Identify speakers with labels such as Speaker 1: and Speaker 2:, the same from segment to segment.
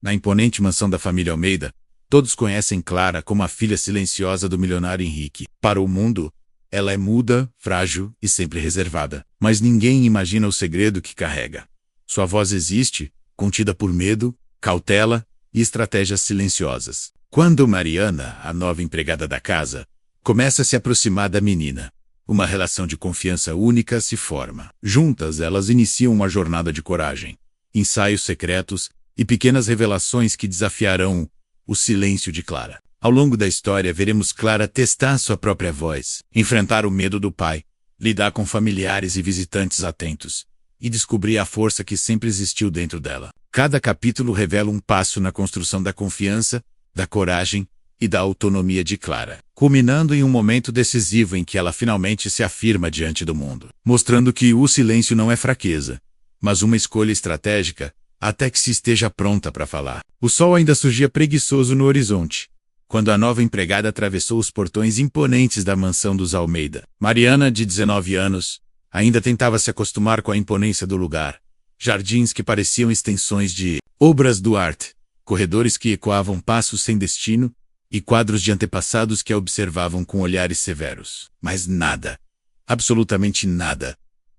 Speaker 1: Na imponente mansão da família Almeida, todos conhecem Clara como a filha silenciosa do milionário Henrique. Para o mundo, ela é muda, frágil e sempre reservada. Mas ninguém imagina o segredo que carrega. Sua voz existe, contida por medo, cautela e estratégias silenciosas. Quando Mariana, a nova empregada da casa, começa a se aproximar da menina, uma relação de confiança única se forma. Juntas, elas iniciam uma jornada de coragem, ensaios secretos e pequenas revelações que desafiarão o silêncio de Clara. Ao longo da história, veremos Clara testar sua própria voz, enfrentar o medo do pai, lidar com familiares e visitantes atentos, e descobrir a força que sempre existiu dentro dela. Cada capítulo revela um passo na construção da confiança, da coragem e da autonomia de Clara, culminando em um momento decisivo em que ela finalmente se afirma diante do mundo, mostrando que o silêncio não é fraqueza, mas uma escolha estratégica, até que se esteja pronta para falar. O sol ainda surgia preguiçoso no horizonte, quando a nova empregada atravessou os portões imponentes da mansão dos Almeida. Mariana, de 19 anos, ainda tentava se acostumar com a imponência do lugar. Jardins que pareciam extensões de obras do arte, corredores que ecoavam passos sem destino, e quadros de antepassados que a observavam com olhares severos. Mas nada, absolutamente nada,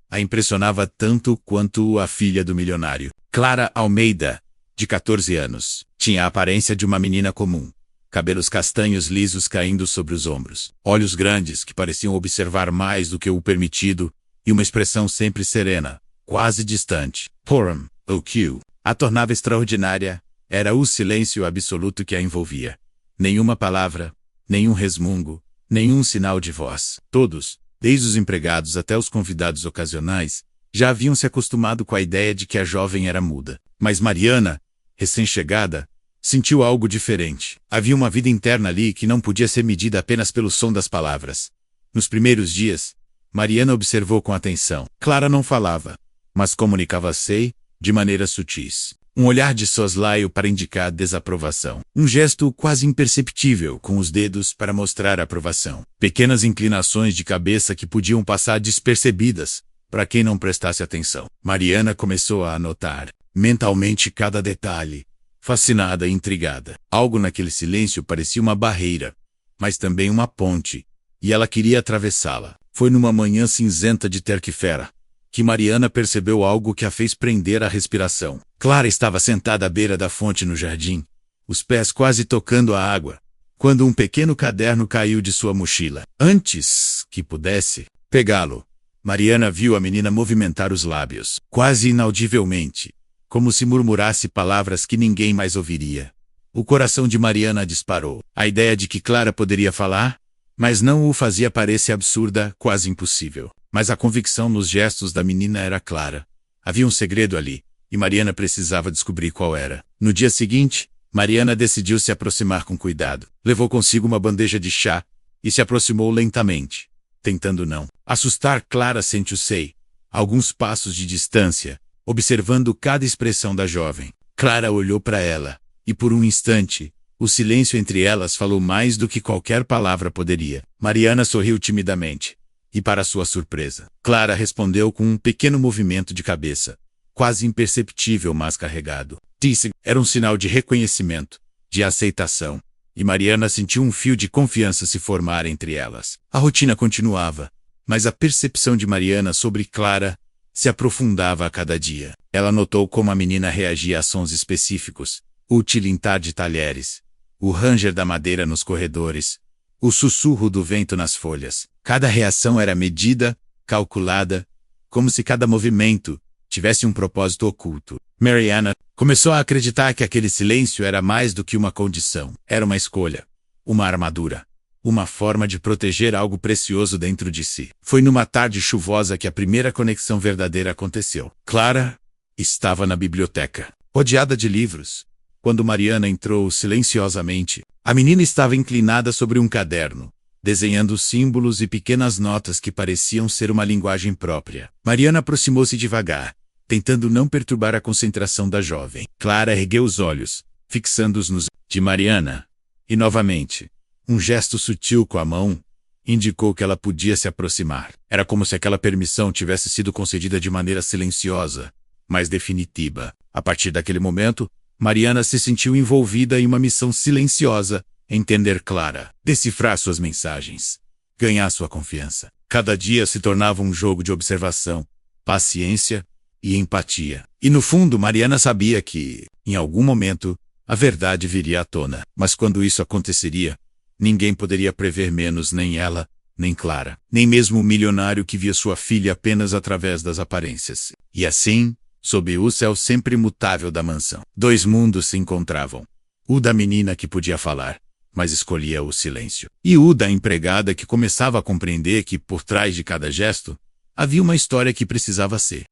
Speaker 1: a impressionava tanto quanto a filha do milionário. Clara Almeida, de 14 anos, tinha a aparência de uma menina comum. Cabelos castanhos lisos caindo sobre os ombros, olhos grandes que pareciam observar mais do que o permitido e uma expressão sempre serena, quase distante. Porém, o que a tornava extraordinária era o silêncio absoluto que a envolvia. Nenhuma palavra, nenhum resmungo, nenhum sinal de voz. Todos, desde os empregados até os convidados ocasionais, já haviam se acostumado com a ideia de que a jovem era muda. Mas Mariana, recém-chegada, sentiu algo diferente. Havia uma vida interna ali que não podia ser medida apenas pelo som das palavras. Nos primeiros dias, Mariana observou com atenção. Clara não falava, mas comunicava-se de maneiras sutis. Um olhar de soslaio para indicar desaprovação. Um gesto quase imperceptível com os dedos para mostrar aprovação. Pequenas inclinações de cabeça que podiam passar despercebidas para quem não prestasse atenção. Mariana começou a anotar mentalmente cada detalhe, fascinada e intrigada. Algo naquele silêncio parecia uma barreira, mas também uma ponte, e ela queria atravessá-la. Foi numa manhã cinzenta de terça-feira que Mariana percebeu algo que a fez prender a respiração. Clara estava sentada à beira da fonte no jardim, os pés quase tocando a água, quando um pequeno caderno caiu de sua mochila. Antes que pudesse pegá-lo, Mariana viu a menina movimentar os lábios, quase inaudivelmente, como se murmurasse palavras que ninguém mais ouviria. O coração de Mariana disparou. A ideia de que Clara poderia falar, mas não o fazia parecer absurda, quase impossível. Mas a convicção nos gestos da menina era clara. Havia um segredo ali, e Mariana precisava descobrir qual era. No dia seguinte, Mariana decidiu se aproximar com cuidado. Levou consigo uma bandeja de chá e se aproximou lentamente, tentando não assustar Clara. Sentiu-se alguns passos de distância, observando cada expressão da jovem. Clara olhou para ela, e por um instante, o silêncio entre elas falou mais do que qualquer palavra poderia. Mariana sorriu timidamente, e para sua surpresa, Clara respondeu com um pequeno movimento de cabeça, quase imperceptível mas carregado. Disse, era um sinal de reconhecimento, de aceitação, e Mariana sentiu um fio de confiança se formar entre elas. A rotina continuava, mas a percepção de Mariana sobre Clara se aprofundava a cada dia. Ela notou como a menina reagia a sons específicos, o tilintar de talheres, o ranger da madeira nos corredores, o sussurro do vento nas folhas. Cada reação era medida, calculada, como se cada movimento tivesse um propósito oculto. Mariana começou a acreditar que aquele silêncio era mais do que uma condição. Era uma escolha, uma armadura, uma forma de proteger algo precioso dentro de si. Foi numa tarde chuvosa que a primeira conexão verdadeira aconteceu. Clara estava na biblioteca, rodeada de livros. Quando Mariana entrou silenciosamente, a menina estava inclinada sobre um caderno, desenhando símbolos e pequenas notas que pareciam ser uma linguagem própria. Mariana aproximou-se devagar, tentando não perturbar a concentração da jovem. Clara ergueu os olhos, fixando-os nos de Mariana, e novamente, um gesto sutil com a mão indicou que ela podia se aproximar. Era como se aquela permissão tivesse sido concedida de maneira silenciosa, mas definitiva. A partir daquele momento, Mariana se sentiu envolvida em uma missão silenciosa: entender Clara, decifrar suas mensagens, ganhar sua confiança. Cada dia se tornava um jogo de observação, paciência e empatia. E no fundo, Mariana sabia que, em algum momento, a verdade viria à tona. Mas quando isso aconteceria, ninguém poderia prever, menos nem ela, nem Clara, nem mesmo o milionário que via sua filha apenas através das aparências. E assim, sob o céu sempre imutável da mansão, dois mundos se encontravam. O da menina que podia falar, mas escolhia o silêncio. E o da empregada que começava a compreender que, por trás de cada gesto, havia uma história que precisava ser.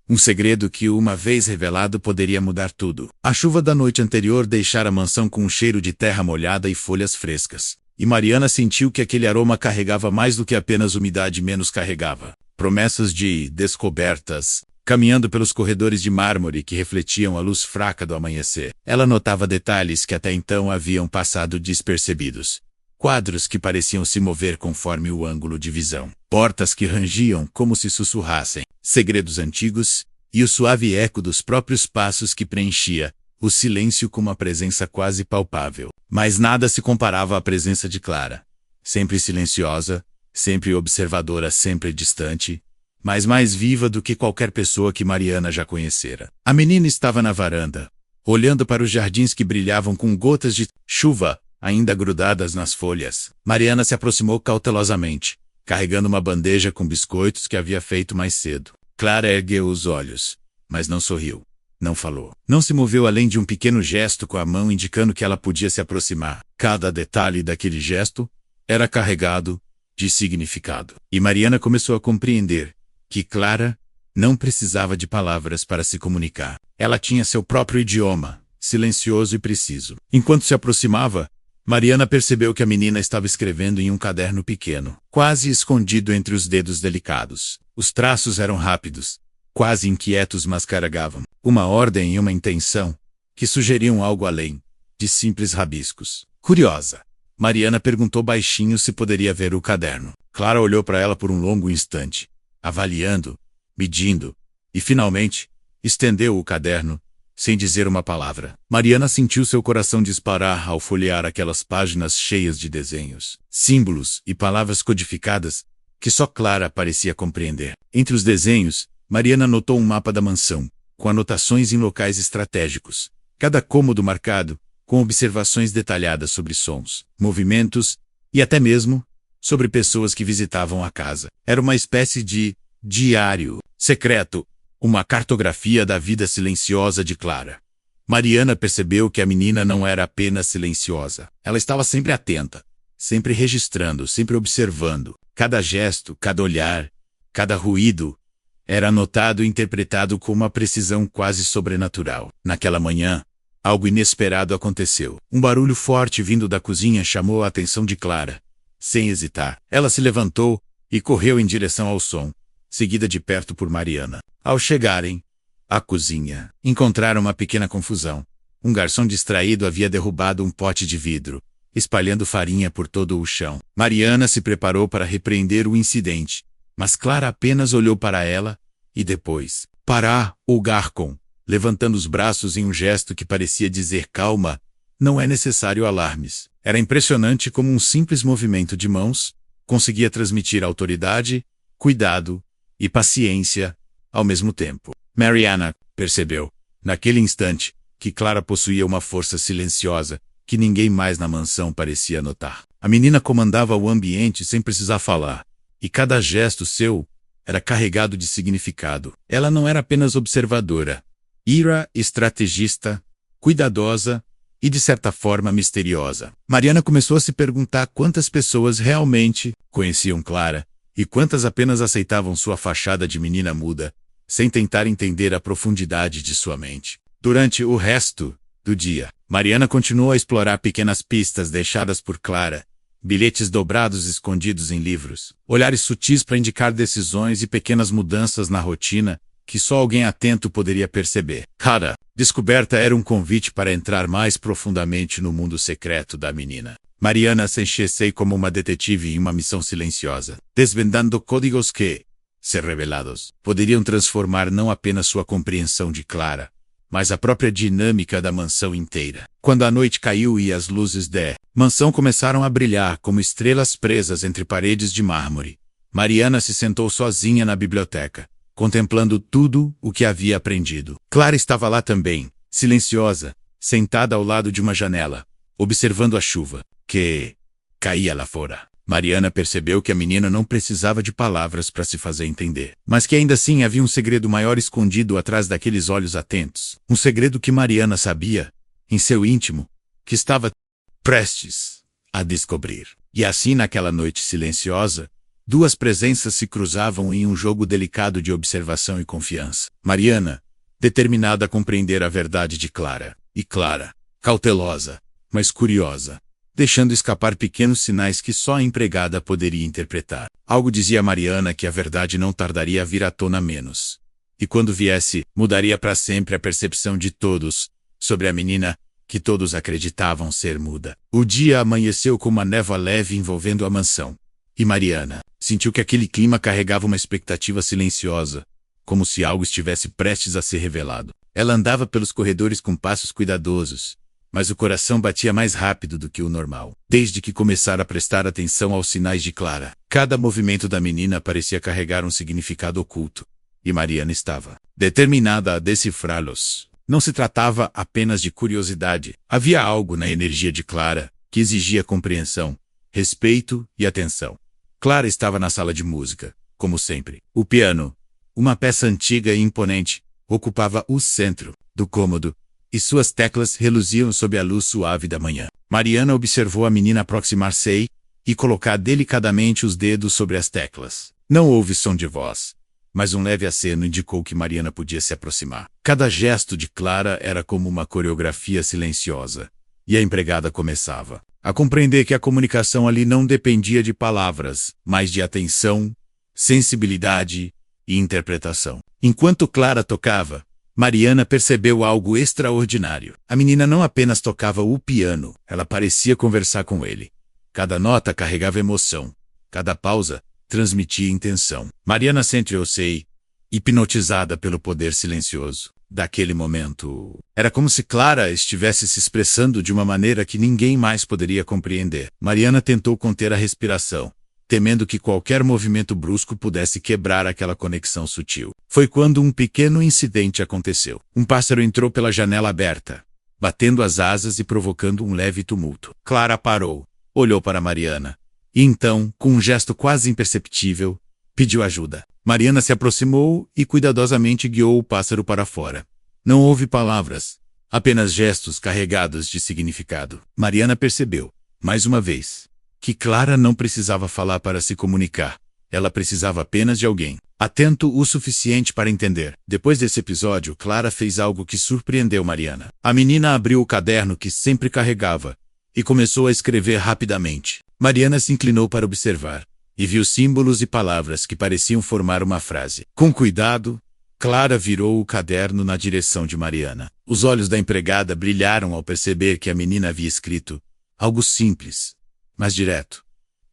Speaker 1: Um segredo que, uma vez revelado, poderia mudar tudo. A chuva da noite anterior deixara a mansão com um cheiro de terra molhada e folhas frescas. E Mariana sentiu que aquele aroma carregava mais do que apenas umidade menos carregava. Promessas de descobertas, caminhando pelos corredores de mármore que refletiam a luz fraca do amanhecer. Ela notava detalhes que até então haviam passado despercebidos. Quadros que pareciam se mover conforme o ângulo de visão. Portas que rangiam como se sussurrassem. Segredos antigos e o suave eco dos próprios passos que preenchia o silêncio com uma presença quase palpável. Mas nada se comparava à presença de Clara. Sempre silenciosa, sempre observadora, sempre distante, mas mais viva do que qualquer pessoa que Mariana já conhecera. A menina estava na varanda, olhando para os jardins que brilhavam com gotas de chuva ainda grudadas nas folhas. Mariana se aproximou cautelosamente, carregando uma bandeja com biscoitos que havia feito mais cedo. Clara ergueu os olhos, mas não sorriu. Não falou. Não se moveu além de um pequeno gesto com a mão indicando que ela podia se aproximar. Cada detalhe daquele gesto era carregado de significado. E Mariana começou a compreender que Clara não precisava de palavras para se comunicar. Ela tinha seu próprio idioma, silencioso e preciso. Enquanto se aproximava, Mariana percebeu que a menina estava escrevendo em um caderno pequeno, quase escondido entre os dedos delicados. Os traços eram rápidos, quase inquietos, mas carregavam uma ordem e uma intenção que sugeriam algo além de simples rabiscos. Curiosa, Mariana perguntou baixinho se poderia ver o caderno. Clara olhou para ela por um longo instante, avaliando, medindo, e finalmente estendeu o caderno, sem dizer uma palavra. Mariana sentiu seu coração disparar ao folhear aquelas páginas cheias de desenhos, símbolos e palavras codificadas que só Clara parecia compreender. Entre os desenhos, Mariana notou um mapa da mansão, com anotações em locais estratégicos, cada cômodo marcado, com observações detalhadas sobre sons, movimentos e até mesmo sobre pessoas que visitavam a casa. Era uma espécie de diário secreto, uma cartografia da vida silenciosa de Clara. Mariana percebeu que a menina não era apenas silenciosa. Ela estava sempre atenta, sempre registrando, sempre observando. Cada gesto, cada olhar, cada ruído era anotado e interpretado com uma precisão quase sobrenatural. Naquela manhã, algo inesperado aconteceu. Um barulho forte vindo da cozinha chamou a atenção de Clara. Sem hesitar, ela se levantou e correu em direção ao som, seguida de perto por Mariana. Ao chegarem à cozinha, encontraram uma pequena confusão. Um garçom distraído havia derrubado um pote de vidro, espalhando farinha por todo o chão. Mariana se preparou para repreender o incidente, mas Clara apenas olhou para ela e depois para o garçom, levantando os braços em um gesto que parecia dizer: calma, não é necessário alarmes. Era impressionante como um simples movimento de mãos conseguia transmitir autoridade, cuidado e paciência ao mesmo tempo. Mariana percebeu, naquele instante, que Clara possuía uma força silenciosa que ninguém mais na mansão parecia notar. A menina comandava o ambiente sem precisar falar, e cada gesto seu era carregado de significado. Ela não era apenas observadora, era estrategista, cuidadosa e, de certa forma, misteriosa. Mariana começou a se perguntar quantas pessoas realmente conheciam Clara e quantas apenas aceitavam sua fachada de menina muda, sem tentar entender a profundidade de sua mente. Durante o resto do dia, Mariana continuou a explorar pequenas pistas deixadas por Clara, bilhetes dobrados escondidos em livros, olhares sutis para indicar decisões e pequenas mudanças na rotina que só alguém atento poderia perceber. Cada descoberta era um convite para entrar mais profundamente no mundo secreto da menina. Mariana se encheu como uma detetive em uma missão silenciosa, desvendando códigos que, se revelados, poderiam transformar não apenas sua compreensão de Clara, mas a própria dinâmica da mansão inteira. Quando a noite caiu e as luzes da mansão começaram a brilhar como estrelas presas entre paredes de mármore, Mariana se sentou sozinha na biblioteca, contemplando tudo o que havia aprendido. Clara estava lá também, silenciosa, sentada ao lado de uma janela, observando a chuva, que caía lá fora. Mariana percebeu que a menina não precisava de palavras para se fazer entender, mas que ainda assim havia um segredo maior escondido atrás daqueles olhos atentos. Um segredo que Mariana sabia, em seu íntimo, que estava prestes a descobrir. E assim, naquela noite silenciosa, duas presenças se cruzavam em um jogo delicado de observação e confiança. Mariana, determinada a compreender a verdade de Clara, e Clara, cautelosa, mas curiosa, deixando escapar pequenos sinais que só a empregada poderia interpretar. Algo dizia a Mariana que a verdade não tardaria a vir à tona menos. E quando viesse, mudaria para sempre a percepção de todos sobre a menina que todos acreditavam ser muda. O dia amanheceu com uma névoa leve envolvendo a mansão. E Mariana sentiu que aquele clima carregava uma expectativa silenciosa, como se algo estivesse prestes a ser revelado. Ela andava pelos corredores com passos cuidadosos, mas o coração batia mais rápido do que o normal. Desde que começara a prestar atenção aos sinais de Clara, cada movimento da menina parecia carregar um significado oculto, e Mariana estava determinada a decifrá-los. Não se tratava apenas de curiosidade. Havia algo na energia de Clara que exigia compreensão, respeito e atenção. Clara estava na sala de música, como sempre. O piano, uma peça antiga e imponente, ocupava o centro do cômodo, e suas teclas reluziam sob a luz suave da manhã. Mariana observou a menina aproximar-se e colocar delicadamente os dedos sobre as teclas. Não houve som de voz, mas um leve aceno indicou que Mariana podia se aproximar. Cada gesto de Clara era como uma coreografia silenciosa, e a empregada começava a compreender que a comunicação ali não dependia de palavras, mas de atenção, sensibilidade e interpretação. Enquanto Clara tocava, Mariana percebeu algo extraordinário. A menina não apenas tocava o piano, ela parecia conversar com ele. Cada nota carregava emoção, cada pausa transmitia intenção. Mariana sentiu-se hipnotizada pelo poder silencioso daquele momento. Era como se Clara estivesse se expressando de uma maneira que ninguém mais poderia compreender. Mariana tentou conter a respiração, temendo que qualquer movimento brusco pudesse quebrar aquela conexão sutil. Foi quando um pequeno incidente aconteceu. Um pássaro entrou pela janela aberta, batendo as asas e provocando um leve tumulto. Clara parou, olhou para Mariana, e então, com um gesto quase imperceptível, pediu ajuda. Mariana se aproximou e cuidadosamente guiou o pássaro para fora. Não houve palavras, apenas gestos carregados de significado. Mariana percebeu, mais uma vez, que Clara não precisava falar para se comunicar. Ela precisava apenas de alguém atento o suficiente para entender. Depois desse episódio, Clara fez algo que surpreendeu Mariana. A menina abriu o caderno que sempre carregava e começou a escrever rapidamente. Mariana se inclinou para observar e viu símbolos e palavras que pareciam formar uma frase. Com cuidado, Clara virou o caderno na direção de Mariana. Os olhos da empregada brilharam ao perceber que a menina havia escrito algo simples, mas direto.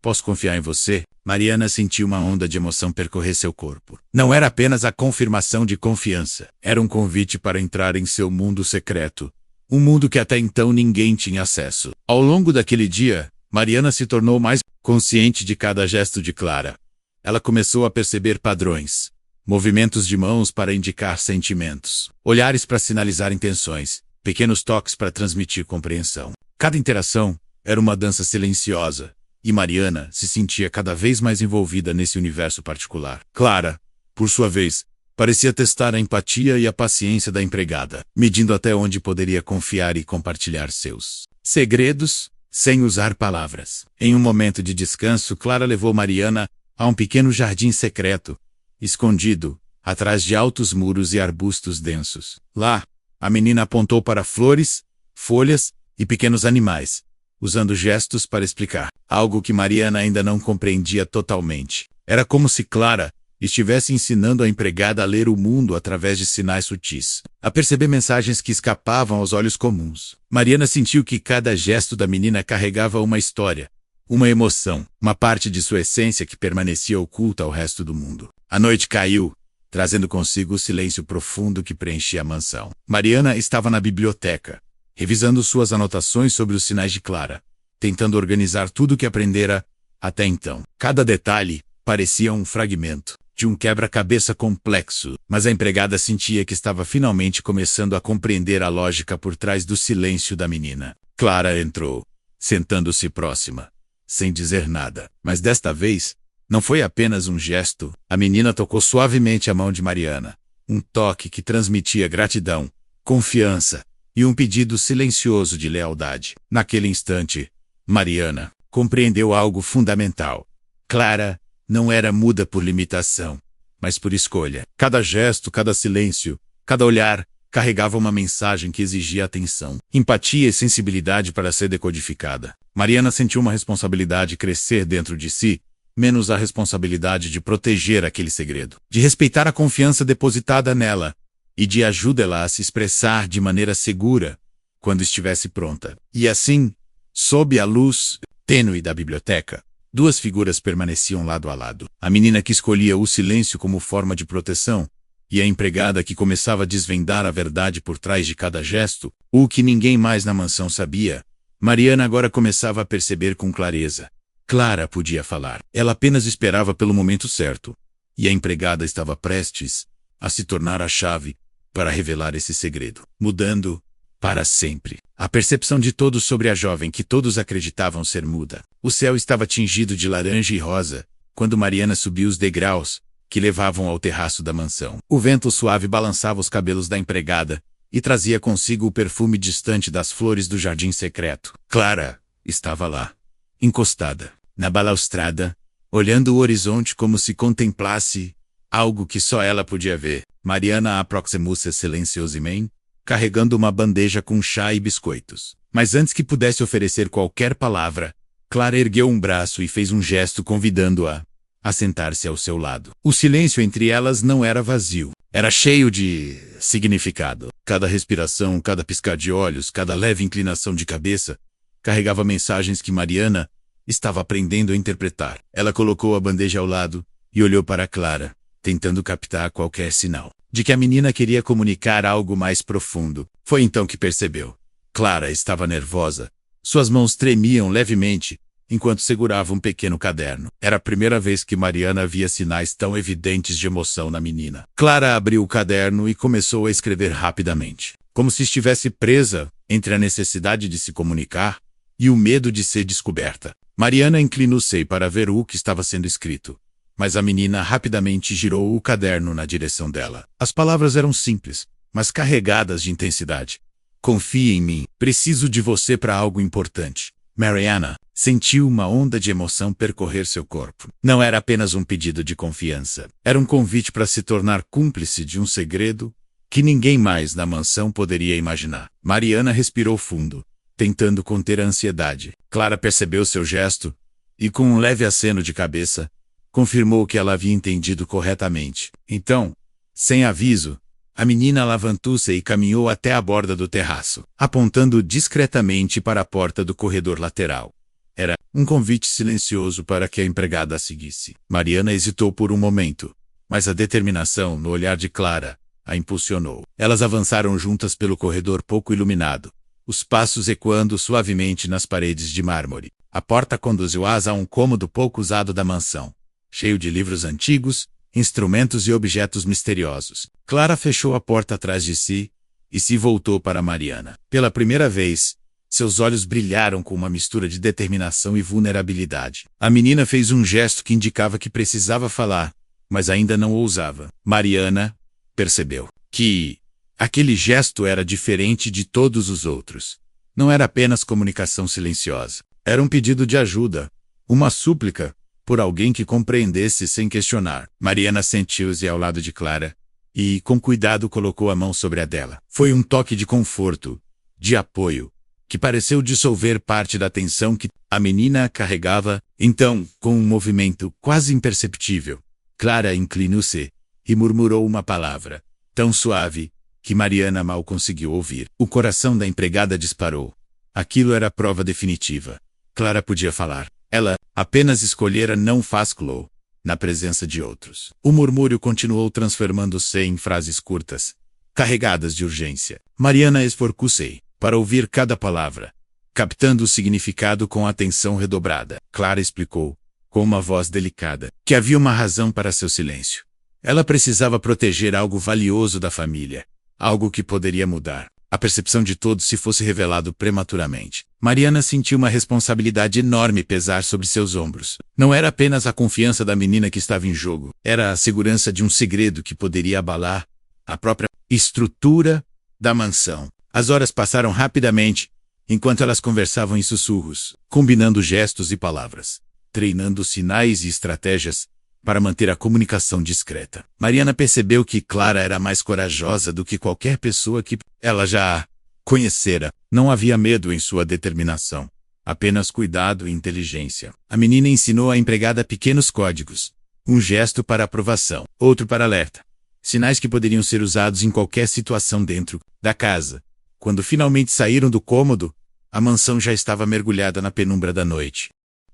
Speaker 1: Posso confiar em você? Mariana sentiu uma onda de emoção percorrer seu corpo. Não era apenas a confirmação de confiança. Era um convite para entrar em seu mundo secreto. Um mundo que até então ninguém tinha acesso. Ao longo daquele dia, Mariana se tornou mais consciente de cada gesto de Clara. Ela começou a perceber padrões. Movimentos de mãos para indicar sentimentos. Olhares para sinalizar intenções. Pequenos toques para transmitir compreensão. Cada interação era uma dança silenciosa. E Mariana se sentia cada vez mais envolvida nesse universo particular. Clara, por sua vez, parecia testar a empatia e a paciência da empregada, medindo até onde poderia confiar e compartilhar seus segredos, sem usar palavras. Em um momento de descanso, Clara levou Mariana a um pequeno jardim secreto, escondido, atrás de altos muros e arbustos densos. Lá, a menina apontou para flores, folhas e pequenos animais, usando gestos para explicar algo que Mariana ainda não compreendia totalmente. Era como se Clara estivesse ensinando a empregada a ler o mundo através de sinais sutis, a perceber mensagens que escapavam aos olhos comuns. Mariana sentiu que cada gesto da menina carregava uma história, uma emoção, uma parte de sua essência que permanecia oculta ao resto do mundo. A noite caiu, trazendo consigo o silêncio profundo que preenchia a mansão. Mariana estava na biblioteca, revisando suas anotações sobre os sinais de Clara, tentando organizar tudo o que aprendera até então. Cada detalhe parecia um fragmento de um quebra-cabeça complexo, mas a empregada sentia que estava finalmente começando a compreender a lógica por trás do silêncio da menina. Clara entrou, sentando-se próxima, sem dizer nada. Mas desta vez, não foi apenas um gesto. A menina tocou suavemente a mão de Mariana, um toque que transmitia gratidão, confiança e um pedido silencioso de lealdade. Naquele instante, Mariana compreendeu algo fundamental. Clara não era muda por limitação, mas por escolha. Cada gesto, cada silêncio, cada olhar carregava uma mensagem que exigia atenção, empatia e sensibilidade para ser decodificada. Mariana sentiu uma responsabilidade crescer dentro de si, menos a responsabilidade de proteger aquele segredo, de respeitar a confiança depositada nela e de ajudá-la a se expressar de maneira segura quando estivesse pronta. E assim, sob a luz tênue da biblioteca, duas figuras permaneciam lado a lado. A menina que escolhia o silêncio como forma de proteção e a empregada que começava a desvendar a verdade por trás de cada gesto, o que ninguém mais na mansão sabia. Mariana agora começava a perceber com clareza. Clara podia falar. Ela apenas esperava pelo momento certo. E a empregada estava prestes a se tornar a chave para revelar esse segredo, mudando para sempre a percepção de todos sobre a jovem que todos acreditavam ser muda. O céu estava tingido de laranja e rosa quando Mariana subiu os degraus que levavam ao terraço da mansão. O vento suave balançava os cabelos da empregada e trazia consigo o perfume distante das flores do jardim secreto. Clara estava lá, encostada na balaustrada, olhando o horizonte como se contemplasse algo que só ela podia ver. Mariana aproximou-se silenciosamente, carregando uma bandeja com chá e biscoitos. Mas antes que pudesse oferecer qualquer palavra, Clara ergueu um braço e fez um gesto convidando-a a sentar-se ao seu lado. O silêncio entre elas não era vazio. Era cheio de significado. Cada respiração, cada piscar de olhos, cada leve inclinação de cabeça carregava mensagens que Mariana estava aprendendo a interpretar. Ela colocou a bandeja ao lado e olhou para Clara, tentando captar qualquer sinal de que a menina queria comunicar algo mais profundo. Foi então que percebeu. Clara estava nervosa. Suas mãos tremiam levemente enquanto segurava um pequeno caderno. Era a primeira vez que Mariana via sinais tão evidentes de emoção na menina. Clara abriu o caderno e começou a escrever rapidamente, como se estivesse presa entre a necessidade de se comunicar e o medo de ser descoberta. Mariana inclinou-se para ver o que estava sendo escrito, mas a menina rapidamente girou o caderno na direção dela. As palavras eram simples, mas carregadas de intensidade. Confie em mim. Preciso de você para algo importante. Mariana sentiu uma onda de emoção percorrer seu corpo. Não era apenas um pedido de confiança. Era um convite para se tornar cúmplice de um segredo que ninguém mais na mansão poderia imaginar. Mariana respirou fundo, tentando conter a ansiedade. Clara percebeu seu gesto e, com um leve aceno de cabeça, confirmou que ela havia entendido corretamente. Então, sem aviso, a menina levantou-se e caminhou até a borda do terraço, apontando discretamente para a porta do corredor lateral. Era um convite silencioso para que a empregada a seguisse. Mariana hesitou por um momento, mas a determinação no olhar de Clara a impulsionou. Elas avançaram juntas pelo corredor pouco iluminado, os passos ecoando suavemente nas paredes de mármore. A porta conduziu-as a um cômodo pouco usado da mansão, cheio de livros antigos, instrumentos e objetos misteriosos. Clara fechou a porta atrás de si e se voltou para Mariana. Pela primeira vez, seus olhos brilharam com uma mistura de determinação e vulnerabilidade. A menina fez um gesto que indicava que precisava falar, mas ainda não ousava. Mariana percebeu que aquele gesto era diferente de todos os outros. Não era apenas comunicação silenciosa. Era um pedido de ajuda, uma súplica por alguém que compreendesse sem questionar. Mariana sentiu-se ao lado de Clara e, com cuidado, colocou a mão sobre a dela. Foi um toque de conforto, de apoio, que pareceu dissolver parte da tensão que a menina carregava. Então, com um movimento quase imperceptível, Clara inclinou-se e murmurou uma palavra, tão suave que Mariana mal conseguiu ouvir. O coração da empregada disparou. Aquilo era a prova definitiva. Clara podia falar. Ela apenas escolhera não faz-lo. na presença de outros. O murmúrio continuou transformando-se em frases curtas, carregadas de urgência. Mariana esforçou-se para ouvir cada palavra, captando o significado com atenção redobrada. Clara explicou, com uma voz delicada, que havia uma razão para seu silêncio. Ela precisava proteger algo valioso da família, algo que poderia mudar a percepção de todos se fosse revelado prematuramente. Mariana sentiu uma responsabilidade enorme pesar sobre seus ombros. Não era apenas a confiança da menina que estava em jogo, era a segurança de um segredo que poderia abalar a própria estrutura da mansão. As horas passaram rapidamente, enquanto elas conversavam em sussurros, combinando gestos e palavras, treinando sinais e estratégias para manter a comunicação discreta. Mariana percebeu que Clara era mais corajosa do que qualquer pessoa que ela já conhecera. Não havia medo em sua determinação, apenas cuidado e inteligência. A menina ensinou à empregada pequenos códigos, um gesto para aprovação, outro para alerta, sinais que poderiam ser usados em qualquer situação dentro da casa. Quando finalmente saíram do cômodo, a mansão já estava mergulhada na penumbra da noite.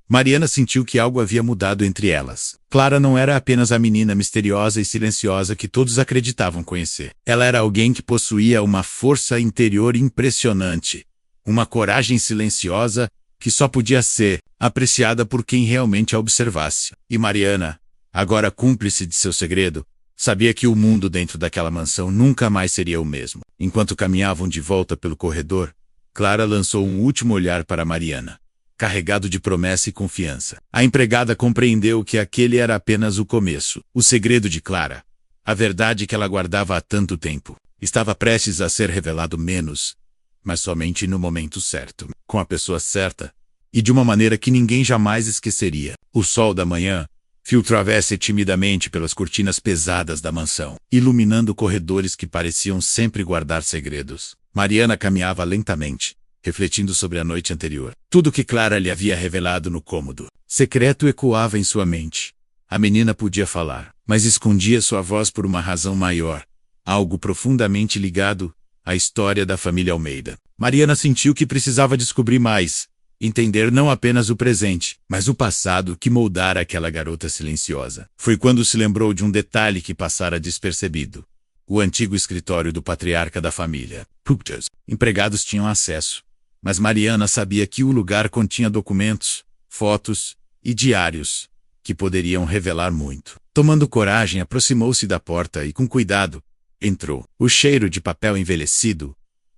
Speaker 1: Mariana sentiu que algo havia mudado entre elas. Clara não era apenas a menina misteriosa e silenciosa que todos acreditavam conhecer. Ela era alguém que possuía uma força interior impressionante, uma coragem silenciosa que só podia ser apreciada por quem realmente a observasse. E Mariana, agora cúmplice de seu segredo, sabia que o mundo dentro daquela mansão nunca mais seria o mesmo. Enquanto caminhavam de volta pelo corredor, Clara lançou um último olhar para Mariana, carregado de promessa e confiança. A empregada compreendeu que aquele era apenas o começo. O segredo de Clara, a verdade que ela guardava há tanto tempo, estava prestes a ser revelado menos, mas somente no momento certo, com a pessoa certa, e de uma maneira que ninguém jamais esqueceria. O sol da manhã filtrava-se timidamente pelas cortinas pesadas da mansão, iluminando corredores que pareciam sempre guardar segredos. Mariana caminhava lentamente, refletindo sobre a noite anterior. Tudo que Clara lhe havia revelado no cômodo secreto ecoava em sua mente. A menina podia falar, mas escondia sua voz por uma razão maior, algo profundamente ligado à história da família Almeida. Mariana sentiu que precisava descobrir mais, entender não apenas o presente, mas o passado que moldara aquela garota silenciosa. Foi quando se lembrou de um detalhe que passara despercebido. O antigo escritório do patriarca da família. Empregados tinham acesso, mas Mariana sabia que o lugar continha documentos, fotos e diários que poderiam revelar muito. Tomando coragem, aproximou-se da porta e, com cuidado, entrou. O cheiro de papel envelhecido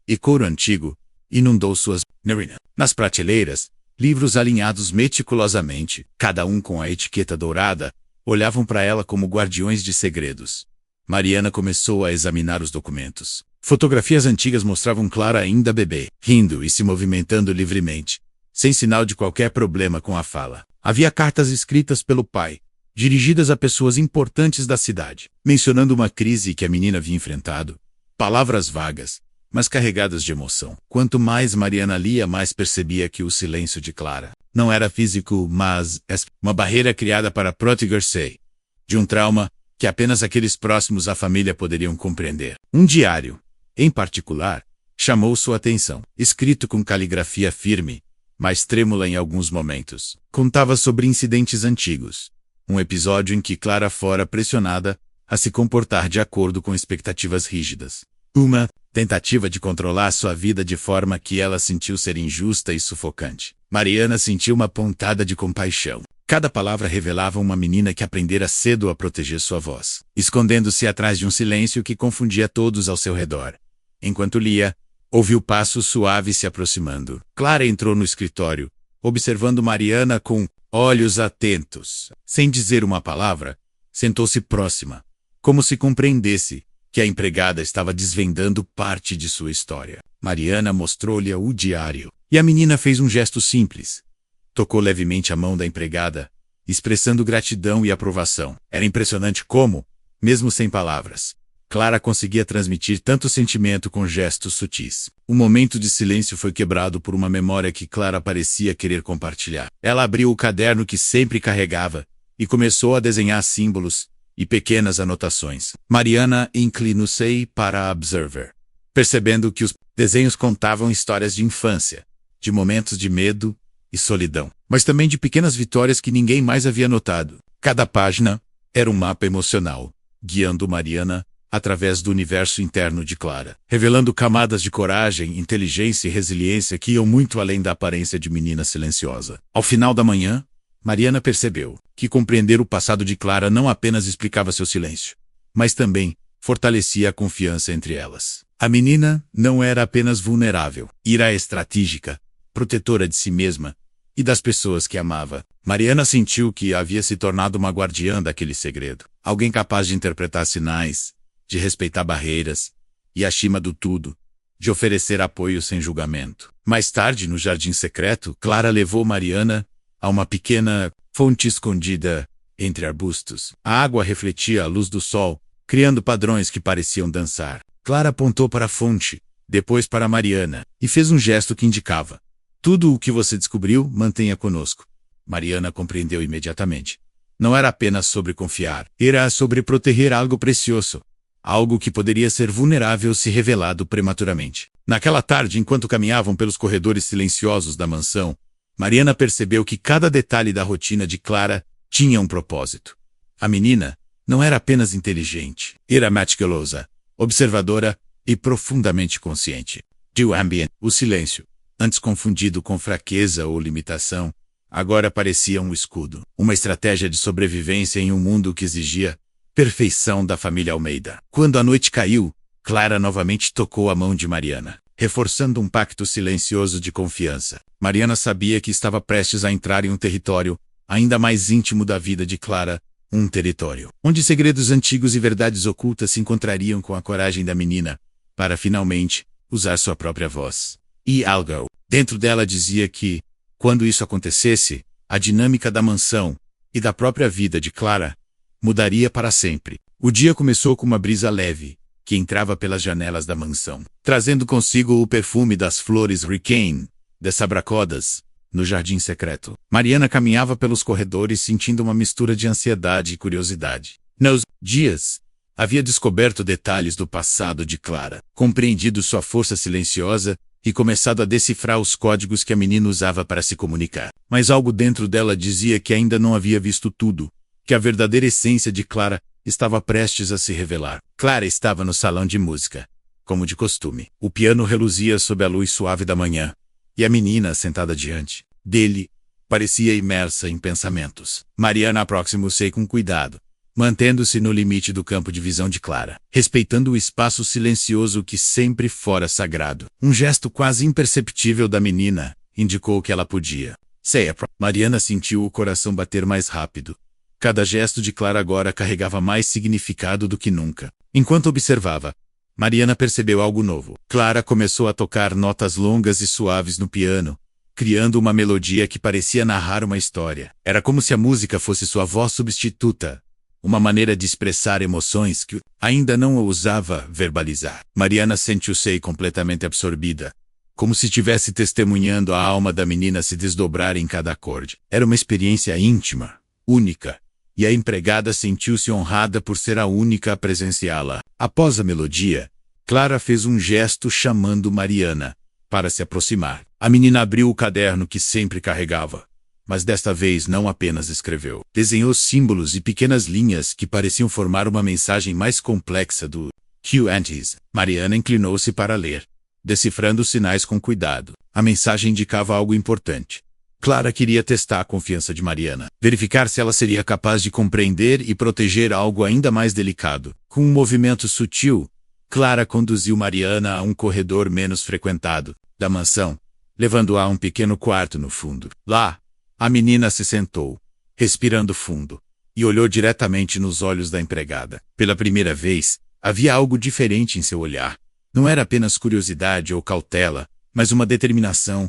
Speaker 1: e couro antigo inundou suas narinas. Nas prateleiras, livros alinhados meticulosamente, cada um com a etiqueta dourada, olhavam para ela como guardiões de segredos. Mariana começou a examinar os documentos. Fotografias antigas mostravam Clara ainda bebê, rindo e se movimentando livremente, sem sinal de qualquer problema com a fala. Havia cartas escritas pelo pai, dirigidas a pessoas importantes da cidade, mencionando uma crise que a menina havia enfrentado. Palavras vagas, mas carregadas de emoção. Quanto mais Mariana lia, mais percebia que o silêncio de Clara não era físico, mas uma barreira criada para proteger-se de um trauma que apenas aqueles próximos à família poderiam compreender. Um diário, em particular, chamou sua atenção. Escrito com caligrafia firme, mas trêmula em alguns momentos, contava sobre incidentes antigos. Um episódio em que Clara fora pressionada a se comportar de acordo com expectativas rígidas. Uma tentativa de controlar sua vida de forma que ela sentiu ser injusta e sufocante. Mariana sentiu uma pontada de compaixão. Cada palavra revelava uma menina que aprendera cedo a proteger sua voz, escondendo-se atrás de um silêncio que confundia todos ao seu redor. Enquanto lia, ouviu passos suaves se aproximando. Clara entrou no escritório, observando Mariana com olhos atentos. Sem dizer uma palavra, sentou-se próxima, como se compreendesse que a empregada estava desvendando parte de sua história. Mariana mostrou-lhe o diário, e a menina fez um gesto simples. Tocou levemente a mão da empregada, expressando gratidão e aprovação. Era impressionante como, mesmo sem palavras, Clara conseguia transmitir tanto sentimento com gestos sutis. O momento de silêncio foi quebrado por uma memória que Clara parecia querer compartilhar. Ela abriu o caderno que sempre carregava e começou a desenhar símbolos e pequenas anotações. Mariana inclinou-se para a observer, percebendo que os desenhos contavam histórias de infância, de momentos de medo e solidão, mas também de pequenas vitórias que ninguém mais havia notado. Cada página era um mapa emocional, guiando Mariana através do universo interno de Clara, revelando camadas de coragem, inteligência e resiliência que iam muito além da aparência de menina silenciosa. Ao final da manhã, Mariana percebeu que compreender o passado de Clara não apenas explicava seu silêncio, mas também fortalecia a confiança entre elas. A menina não era apenas vulnerável, era estratégica, protetora de si mesma e das pessoas que amava. Mariana sentiu que havia se tornado uma guardiã daquele segredo, alguém capaz de interpretar sinais, de respeitar barreiras e, acima do tudo, de oferecer apoio sem julgamento. Mais tarde, no jardim secreto, Clara levou Mariana a uma pequena fonte escondida entre arbustos. A água refletia a luz do sol, criando padrões que pareciam dançar. Clara apontou para a fonte, depois para Mariana, e fez um gesto que indicava: tudo o que você descobriu, mantenha conosco. Mariana compreendeu imediatamente. Não era apenas sobre confiar, era sobre proteger algo precioso, algo que poderia ser vulnerável se revelado prematuramente. Naquela tarde, enquanto caminhavam pelos corredores silenciosos da mansão, Mariana percebeu que cada detalhe da rotina de Clara tinha um propósito. A menina não era apenas inteligente, era meticulosa, observadora e profundamente consciente. O ambiente, o silêncio, antes confundido com fraqueza ou limitação, agora parecia um escudo, uma estratégia de sobrevivência em um mundo que exigia perfeição da família Almeida. Quando a noite caiu, Clara novamente tocou a mão de Mariana, reforçando um pacto silencioso de confiança. Mariana sabia que estava prestes a entrar em um território ainda mais íntimo da vida de Clara, um território onde segredos antigos e verdades ocultas se encontrariam com a coragem da menina para finalmente usar sua própria voz. E algo dentro dela dizia que, quando isso acontecesse, a dinâmica da mansão e da própria vida de Clara mudaria para sempre. O dia começou com uma brisa leve, que entrava pelas janelas da mansão, trazendo consigo o perfume das flores Hurricane, das sabracodas, no jardim secreto. Mariana caminhava pelos corredores sentindo uma mistura de ansiedade e curiosidade. Nos dias, havia descoberto detalhes do passado de Clara, compreendido sua força silenciosa e começado a decifrar os códigos que a menina usava para se comunicar. Mas algo dentro dela dizia que ainda não havia visto tudo, que a verdadeira essência de Clara estava prestes a se revelar. Clara estava no salão de música, como de costume. O piano reluzia sob a luz suave da manhã, e a menina, sentada diante dele, parecia imersa em pensamentos. Mariana aproximou-se com cuidado, mantendo-se no limite do campo de visão de Clara, respeitando o espaço silencioso que sempre fora sagrado. Um gesto quase imperceptível da menina indicou que ela podia. Mariana sentiu o coração bater mais rápido. Cada gesto de Clara agora carregava mais significado do que nunca. Enquanto observava, Mariana percebeu algo novo. Clara começou a tocar notas longas e suaves no piano, criando uma melodia que parecia narrar uma história. Era como se a música fosse sua voz substituta, uma maneira de expressar emoções que ainda não ousava verbalizar. Mariana sentiu-se completamente absorvida, como se estivesse testemunhando a alma da menina se desdobrar em cada acorde. Era uma experiência íntima, única, e a empregada sentiu-se honrada por ser a única a presenciá-la. Após a melodia, Clara fez um gesto chamando Mariana para se aproximar. A menina abriu o caderno que sempre carregava, mas desta vez não apenas escreveu. Desenhou símbolos e pequenas linhas que pareciam formar uma mensagem mais complexa do Q&As. Mariana inclinou-se para ler, decifrando os sinais com cuidado. A mensagem indicava algo importante. Clara queria testar a confiança de Mariana, verificar se ela seria capaz de compreender e proteger algo ainda mais delicado. Com um movimento sutil, Clara conduziu Mariana a um corredor menos frequentado da mansão, levando-a a um pequeno quarto no fundo. Lá, a menina se sentou, respirando fundo, e olhou diretamente nos olhos da empregada. Pela primeira vez, havia algo diferente em seu olhar. Não era apenas curiosidade ou cautela, mas uma determinação.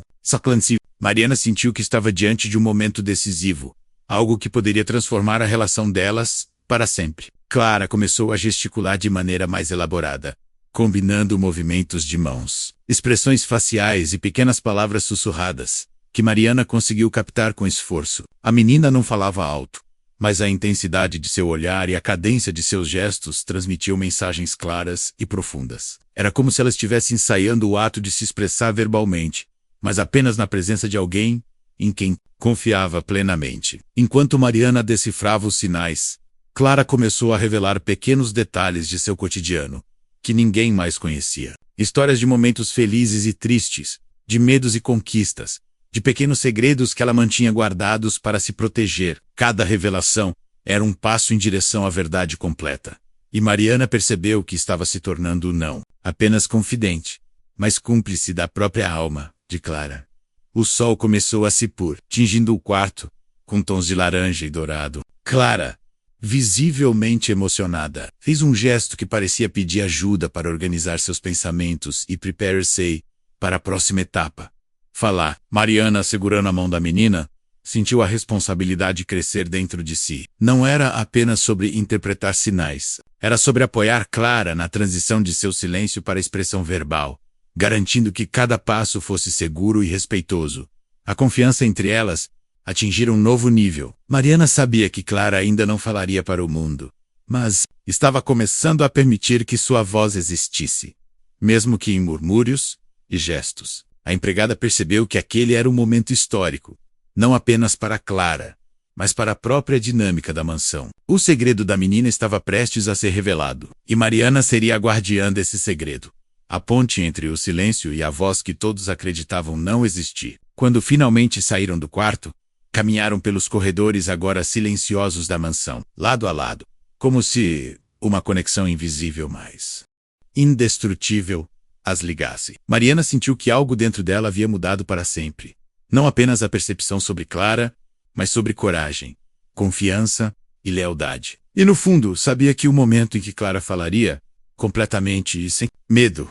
Speaker 1: Mariana sentiu que estava diante de um momento decisivo, algo que poderia transformar a relação delas para sempre. Clara começou a gesticular de maneira mais elaborada, combinando movimentos de mãos, expressões faciais e pequenas palavras sussurradas, que Mariana conseguiu captar com esforço. A menina não falava alto, mas a intensidade de seu olhar e a cadência de seus gestos transmitiam mensagens claras e profundas. Era como se ela estivesse ensaiando o ato de se expressar verbalmente, mas apenas na presença de alguém em quem confiava plenamente. Enquanto Mariana decifrava os sinais, Clara começou a revelar pequenos detalhes de seu cotidiano, que ninguém mais conhecia. Histórias de momentos felizes e tristes, de medos e conquistas, de pequenos segredos que ela mantinha guardados para se proteger. Cada revelação era um passo em direção à verdade completa. E Mariana percebeu que estava se tornando não apenas confidente, mas cúmplice da própria alma de Clara. O sol começou a se pôr, tingindo o quarto, com tons de laranja e dourado. Clara, visivelmente emocionada, fez um gesto que parecia pedir ajuda para organizar seus pensamentos e prepare-se para a próxima etapa. Falar. Mariana, segurando a mão da menina, sentiu a responsabilidade crescer dentro de si. Não era apenas sobre interpretar sinais. Era sobre apoiar Clara na transição de seu silêncio para a expressão verbal, garantindo que cada passo fosse seguro e respeitoso. A confiança entre elas atingira um novo nível. Mariana sabia que Clara ainda não falaria para o mundo, mas estava começando a permitir que sua voz existisse, mesmo que em murmúrios e gestos. A empregada percebeu que aquele era um momento histórico, não apenas para Clara, mas para a própria dinâmica da mansão. O segredo da menina estava prestes a ser revelado, e Mariana seria a guardiã desse segredo, a ponte entre o silêncio e a voz que todos acreditavam não existir. Quando finalmente saíram do quarto, caminharam pelos corredores agora silenciosos da mansão, lado a lado, como se uma conexão invisível mas indestrutível as ligasse. Mariana sentiu que algo dentro dela havia mudado para sempre. Não apenas a percepção sobre Clara, mas sobre coragem, confiança e lealdade. E no fundo, sabia que o momento em que Clara falaria, completamente e sem medo,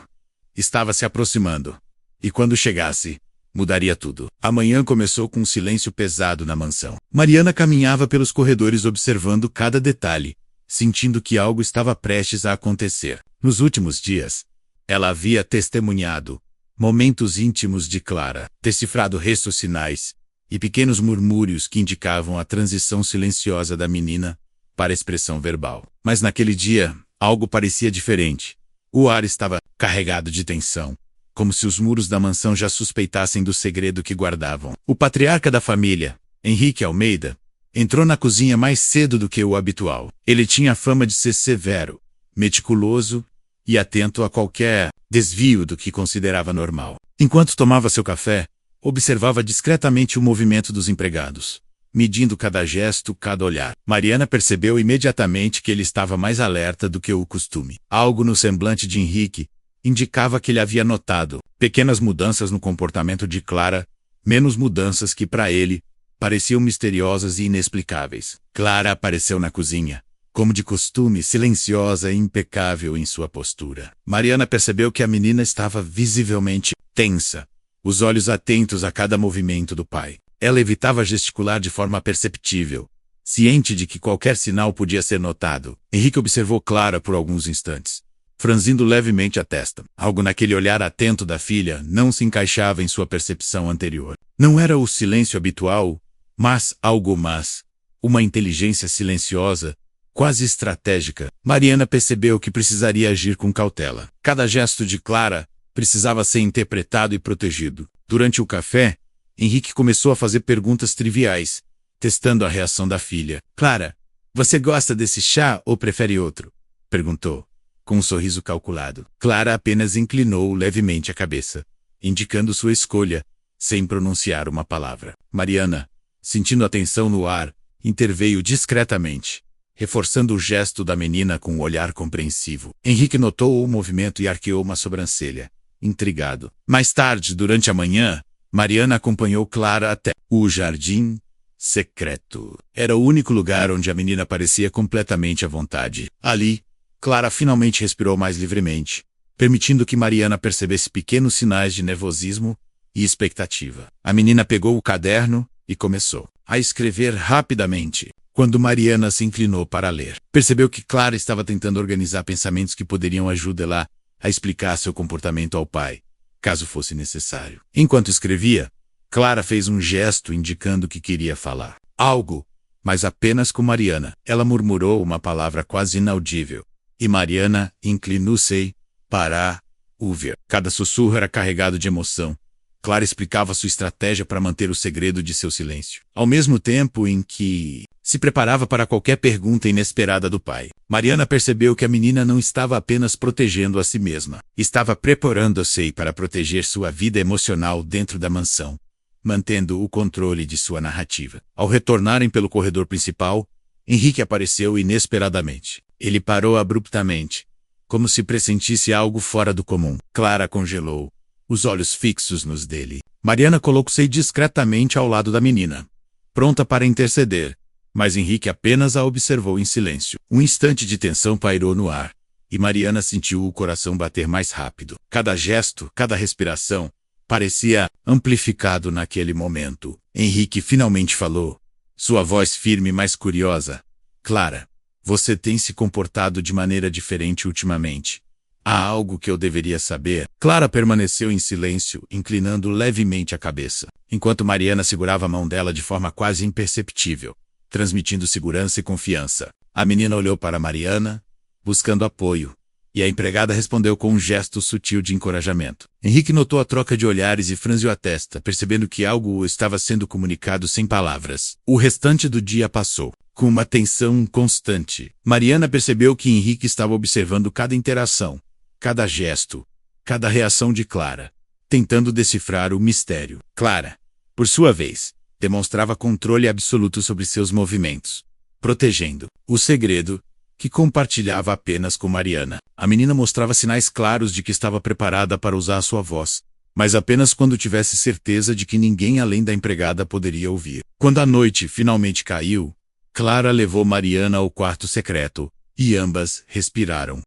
Speaker 1: estava se aproximando. E quando chegasse, mudaria tudo. A manhã começou com um silêncio pesado na mansão. Mariana caminhava pelos corredores observando cada detalhe, sentindo que algo estava prestes a acontecer. Nos últimos dias, ela havia testemunhado momentos íntimos de Clara, decifrado restos sinais e pequenos murmúrios que indicavam a transição silenciosa da menina para a expressão verbal. Mas naquele dia, algo parecia diferente. O ar estava carregado de tensão, como se os muros da mansão já suspeitassem do segredo que guardavam. O patriarca da família, Henrique Almeida, entrou na cozinha mais cedo do que o habitual. Ele tinha a fama de ser severo, meticuloso e atento a qualquer desvio do que considerava normal. Enquanto tomava seu café, observava discretamente o movimento dos empregados, medindo cada gesto, cada olhar. Mariana percebeu imediatamente que ele estava mais alerta do que o costume. Algo no semblante de Henrique indicava que ele havia notado pequenas mudanças no comportamento de Clara, menos mudanças que para ele pareciam misteriosas e inexplicáveis. Clara apareceu na cozinha, como de costume, silenciosa e impecável em sua postura. Mariana percebeu que a menina estava visivelmente tensa, os olhos atentos a cada movimento do pai. Ela evitava gesticular de forma perceptível, ciente de que qualquer sinal podia ser notado. Henrique observou Clara por alguns instantes, franzindo levemente a testa. Algo naquele olhar atento da filha não se encaixava em sua percepção anterior. Não era o silêncio habitual, mas algo mais. Uma inteligência silenciosa, quase estratégica. Mariana percebeu que precisaria agir com cautela. Cada gesto de Clara precisava ser interpretado e protegido. Durante o café, Henrique começou a fazer perguntas triviais, testando a reação da filha. Clara, você gosta desse chá ou prefere outro? Perguntou, com um sorriso calculado. Clara apenas inclinou levemente a cabeça, indicando sua escolha, sem pronunciar uma palavra. Mariana, sentindo a tensão no ar, interveio discretamente, reforçando o gesto da menina com um olhar compreensivo. Henrique notou o movimento e arqueou uma sobrancelha, intrigado. Mais tarde, durante a manhã, Mariana acompanhou Clara até o jardim secreto. Era o único lugar onde a menina parecia completamente à vontade. Ali, Clara finalmente respirou mais livremente, permitindo que Mariana percebesse pequenos sinais de nervosismo e expectativa. A menina pegou o caderno e começou a escrever rapidamente. Quando Mariana se inclinou para ler, percebeu que Clara estava tentando organizar pensamentos que poderiam ajudá-la a explicar seu comportamento ao pai, caso fosse necessário. Enquanto escrevia, Clara fez um gesto indicando que queria falar algo, mas apenas com Mariana. Ela murmurou uma palavra quase inaudível, e Mariana inclinou-se para ouvir. Cada sussurro era carregado de emoção. Clara explicava sua estratégia para manter o segredo de seu silêncio, ao mesmo tempo em que se preparava para qualquer pergunta inesperada do pai. Mariana percebeu que a menina não estava apenas protegendo a si mesma, estava preparando-se para proteger sua vida emocional dentro da mansão, mantendo o controle de sua narrativa. Ao retornarem pelo corredor principal, Henrique apareceu inesperadamente. Ele parou abruptamente, como se pressentisse algo fora do comum. Clara congelou, os olhos fixos nos dele. Mariana colocou-se discretamente ao lado da menina, pronta para interceder, mas Henrique apenas a observou em silêncio. Um instante de tensão pairou no ar, e Mariana sentiu o coração bater mais rápido. Cada gesto, cada respiração, parecia amplificado naquele momento. Henrique finalmente falou, sua voz firme, mas curiosa. Clara, você tem se comportado de maneira diferente ultimamente. Há algo que eu deveria saber? Clara permaneceu em silêncio, inclinando levemente a cabeça, enquanto Mariana segurava a mão dela de forma quase imperceptível, transmitindo segurança e confiança. A menina olhou para Mariana, buscando apoio, e a empregada respondeu com um gesto sutil de encorajamento. Henrique notou a troca de olhares e franziu a testa, percebendo que algo estava sendo comunicado sem palavras. O restante do dia passou, com uma tensão constante. Mariana percebeu que Henrique estava observando cada interação, cada gesto, cada reação de Clara, tentando decifrar o mistério. Clara, por sua vez, demonstrava controle absoluto sobre seus movimentos, protegendo o segredo que compartilhava apenas com Mariana. A menina mostrava sinais claros de que estava preparada para usar sua voz, mas apenas quando tivesse certeza de que ninguém além da empregada poderia ouvir. Quando a noite finalmente caiu, Clara levou Mariana ao quarto secreto, e ambas respiraram.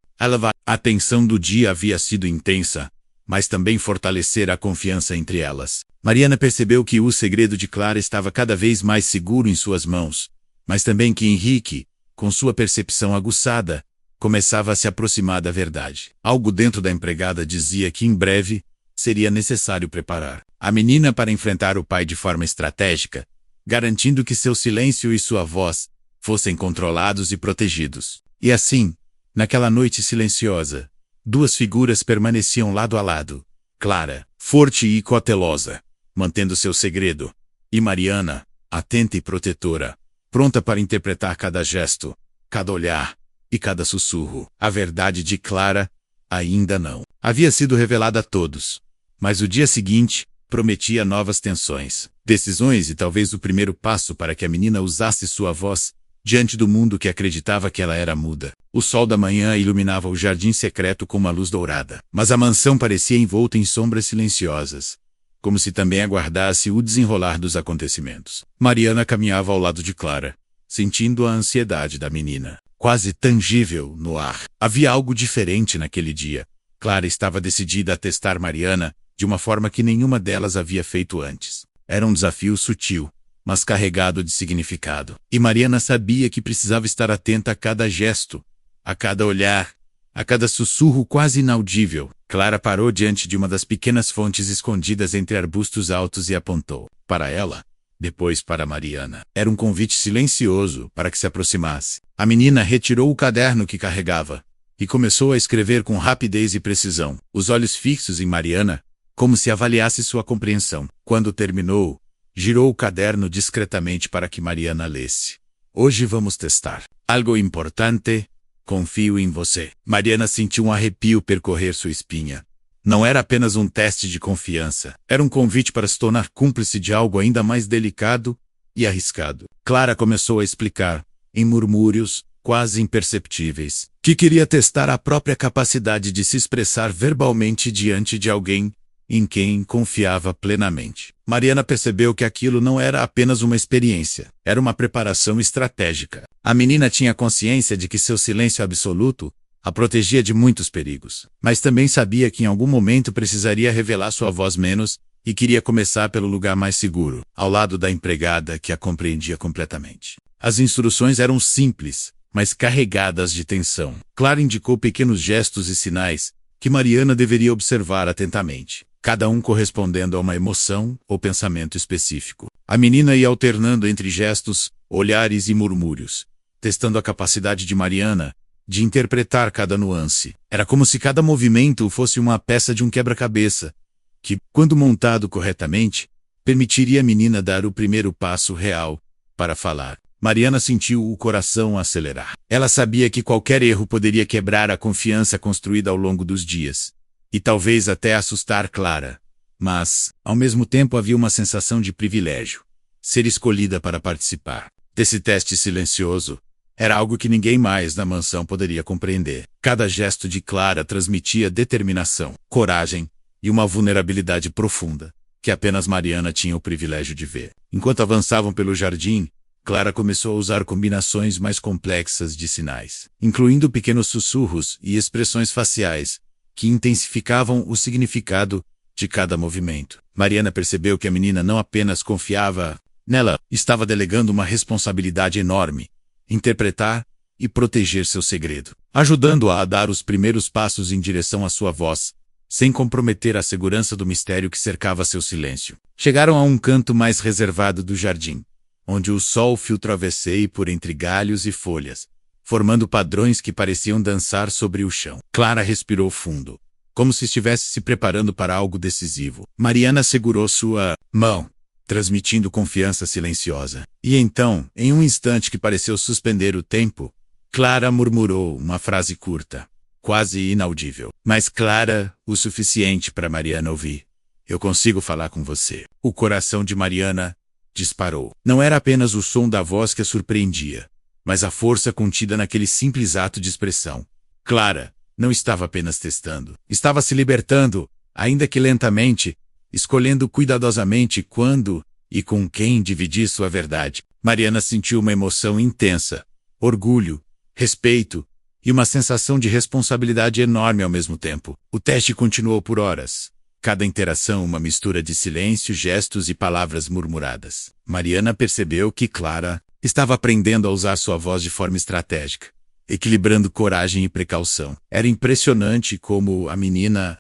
Speaker 1: A tensão do dia havia sido intensa, mas também fortalecera a confiança entre elas. Mariana percebeu que o segredo de Clara estava cada vez mais seguro em suas mãos, mas também que Henrique, com sua percepção aguçada, começava a se aproximar da verdade. Algo dentro da empregada dizia que em breve seria necessário preparar a menina para enfrentar o pai de forma estratégica, garantindo que seu silêncio e sua voz fossem controlados e protegidos. E assim, naquela noite silenciosa, duas figuras permaneciam lado a lado. Clara, forte e cautelosa, mantendo seu segredo, e Mariana, atenta e protetora, pronta para interpretar cada gesto, cada olhar e cada sussurro. A verdade de Clara ainda não havia sido revelada a todos, mas o dia seguinte prometia novas tensões, decisões e talvez o primeiro passo para que a menina usasse sua voz diante do mundo que acreditava que ela era muda. O sol da manhã iluminava o jardim secreto com uma luz dourada, mas a mansão parecia envolta em sombras silenciosas, como se também aguardasse o desenrolar dos acontecimentos. Mariana caminhava ao lado de Clara, sentindo a ansiedade da menina, quase tangível no ar. Havia algo diferente naquele dia. Clara estava decidida a testar Mariana de uma forma que nenhuma delas havia feito antes. Era um desafio sutil, mas carregado de significado. E Mariana sabia que precisava estar atenta a cada gesto, a cada olhar, a cada sussurro quase inaudível. Clara parou diante de uma das pequenas fontes escondidas entre arbustos altos e apontou para ela, depois para Mariana. Era um convite silencioso para que se aproximasse. A menina retirou o caderno que carregava e começou a escrever com rapidez e precisão, os olhos fixos em Mariana, como se avaliasse sua compreensão. Quando terminou, girou o caderno discretamente para que Mariana lesse. Hoje vamos testar algo importante. Confio em você. Mariana sentiu um arrepio percorrer sua espinha. Não era apenas um teste de confiança. Era um convite para se tornar cúmplice de algo ainda mais delicado e arriscado. Clara começou a explicar, em murmúrios quase imperceptíveis, que queria testar a própria capacidade de se expressar verbalmente diante de alguém em quem confiava plenamente. Mariana percebeu que aquilo não era apenas uma experiência, era uma preparação estratégica. A menina tinha consciência de que seu silêncio absoluto a protegia de muitos perigos, mas também sabia que em algum momento precisaria revelar sua voz menos e queria começar pelo lugar mais seguro, ao lado da empregada que a compreendia completamente. As instruções eram simples, mas carregadas de tensão. Clara indicou pequenos gestos e sinais que Mariana deveria observar atentamente, cada um correspondendo a uma emoção ou pensamento específico. A menina ia alternando entre gestos, olhares e murmúrios, testando a capacidade de Mariana de interpretar cada nuance. Era como se cada movimento fosse uma peça de um quebra-cabeça, que, quando montado corretamente, permitiria à menina dar o primeiro passo real para falar. Mariana sentiu o coração acelerar. Ela sabia que qualquer erro poderia quebrar a confiança construída ao longo dos dias, e talvez até assustar Clara. Mas, ao mesmo tempo, havia uma sensação de privilégio. Ser escolhida para participar desse teste silencioso era algo que ninguém mais na mansão poderia compreender. Cada gesto de Clara transmitia determinação, coragem e uma vulnerabilidade profunda, que apenas Mariana tinha o privilégio de ver. Enquanto avançavam pelo jardim, Clara começou a usar combinações mais complexas de sinais, incluindo pequenos sussurros e expressões faciais, que intensificavam o significado de cada movimento. Mariana percebeu que a menina não apenas confiava nela, estava delegando uma responsabilidade enorme: interpretar e proteger seu segredo, ajudando-a a dar os primeiros passos em direção à sua voz, sem comprometer a segurança do mistério que cercava seu silêncio. Chegaram a um canto mais reservado do jardim, onde o sol filtrava-se por entre galhos e folhas, formando padrões que pareciam dançar sobre o chão. Clara respirou fundo, como se estivesse se preparando para algo decisivo. Mariana segurou sua mão, transmitindo confiança silenciosa. E então, em um instante que pareceu suspender o tempo, Clara murmurou uma frase curta, quase inaudível, mas clara o suficiente para Mariana ouvir. Eu consigo falar com você. O coração de Mariana disparou. Não era apenas o som da voz que a surpreendia, mas a força contida naquele simples ato de expressão. Clara não estava apenas testando. Estava se libertando, ainda que lentamente, escolhendo cuidadosamente quando e com quem dividir sua verdade. Mariana sentiu uma emoção intensa, orgulho, respeito e uma sensação de responsabilidade enorme ao mesmo tempo. O teste continuou por horas. Cada interação uma mistura de silêncio, gestos e palavras murmuradas. Mariana percebeu que Clara estava aprendendo a usar sua voz de forma estratégica, equilibrando coragem e precaução. Era impressionante como a menina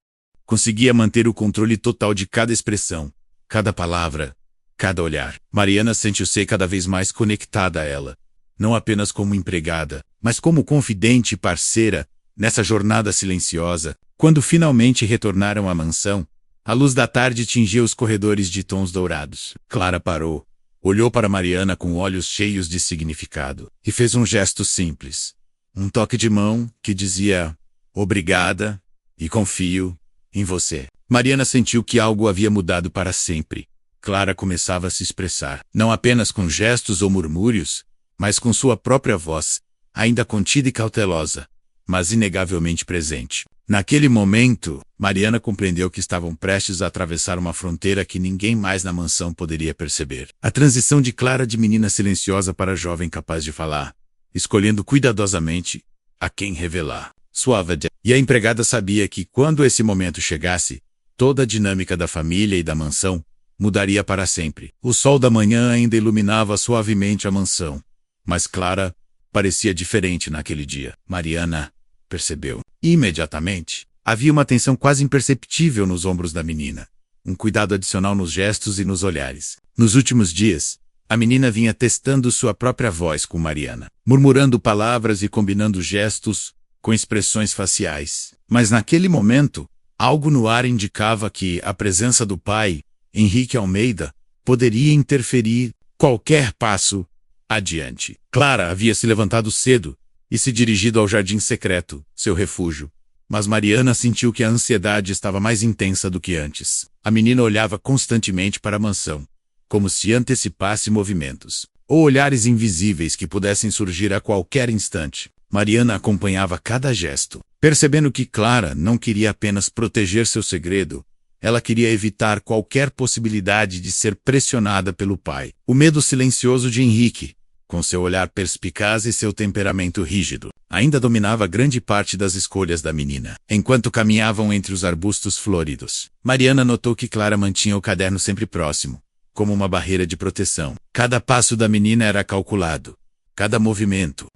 Speaker 1: conseguia manter o controle total de cada expressão, cada palavra, cada olhar. Mariana sentiu-se cada vez mais conectada a ela, não apenas como empregada, mas como confidente e parceira nessa jornada silenciosa. Quando finalmente retornaram à mansão, a luz da tarde tingia os corredores de tons dourados. Clara parou, olhou para Mariana com olhos cheios de significado e fez um gesto simples. Um toque de mão que dizia obrigada e confio em você. Mariana sentiu que algo havia mudado para sempre. Clara começava a se expressar, não apenas com gestos ou murmúrios, mas com sua própria voz, ainda contida e cautelosa, mas inegavelmente presente. Naquele momento, Mariana compreendeu que estavam prestes a atravessar uma fronteira que ninguém mais na mansão poderia perceber. A transição de Clara de menina silenciosa para jovem capaz de falar, escolhendo cuidadosamente a quem revelar sua verdade. E a empregada sabia que, quando esse momento chegasse, toda a dinâmica da família e da mansão mudaria para sempre. O sol da manhã ainda iluminava suavemente a mansão, mas Clara parecia diferente naquele dia. Mariana percebeu. Imediatamente, havia uma tensão quase imperceptível nos ombros da menina, um cuidado adicional nos gestos e nos olhares. Nos últimos dias, a menina vinha testando sua própria voz com Mariana, murmurando palavras e combinando gestos com expressões faciais. Mas naquele momento, algo no ar indicava que a presença do pai, Henrique Almeida, poderia interferir qualquer passo adiante. Clara havia se levantado cedo e se dirigido ao jardim secreto, seu refúgio. Mas Mariana sentiu que a ansiedade estava mais intensa do que antes. A menina olhava constantemente para a mansão, como se antecipasse movimentos, ou olhares invisíveis que pudessem surgir a qualquer instante. Mariana acompanhava cada gesto, percebendo que Clara não queria apenas proteger seu segredo, ela queria evitar qualquer possibilidade de ser pressionada pelo pai. O medo silencioso de Henrique, com seu olhar perspicaz e seu temperamento rígido, ainda dominava grande parte das escolhas da menina. Enquanto caminhavam entre os arbustos floridos, Mariana notou que Clara mantinha o caderno sempre próximo, como uma barreira de proteção. Cada passo da menina era calculado, cada movimento.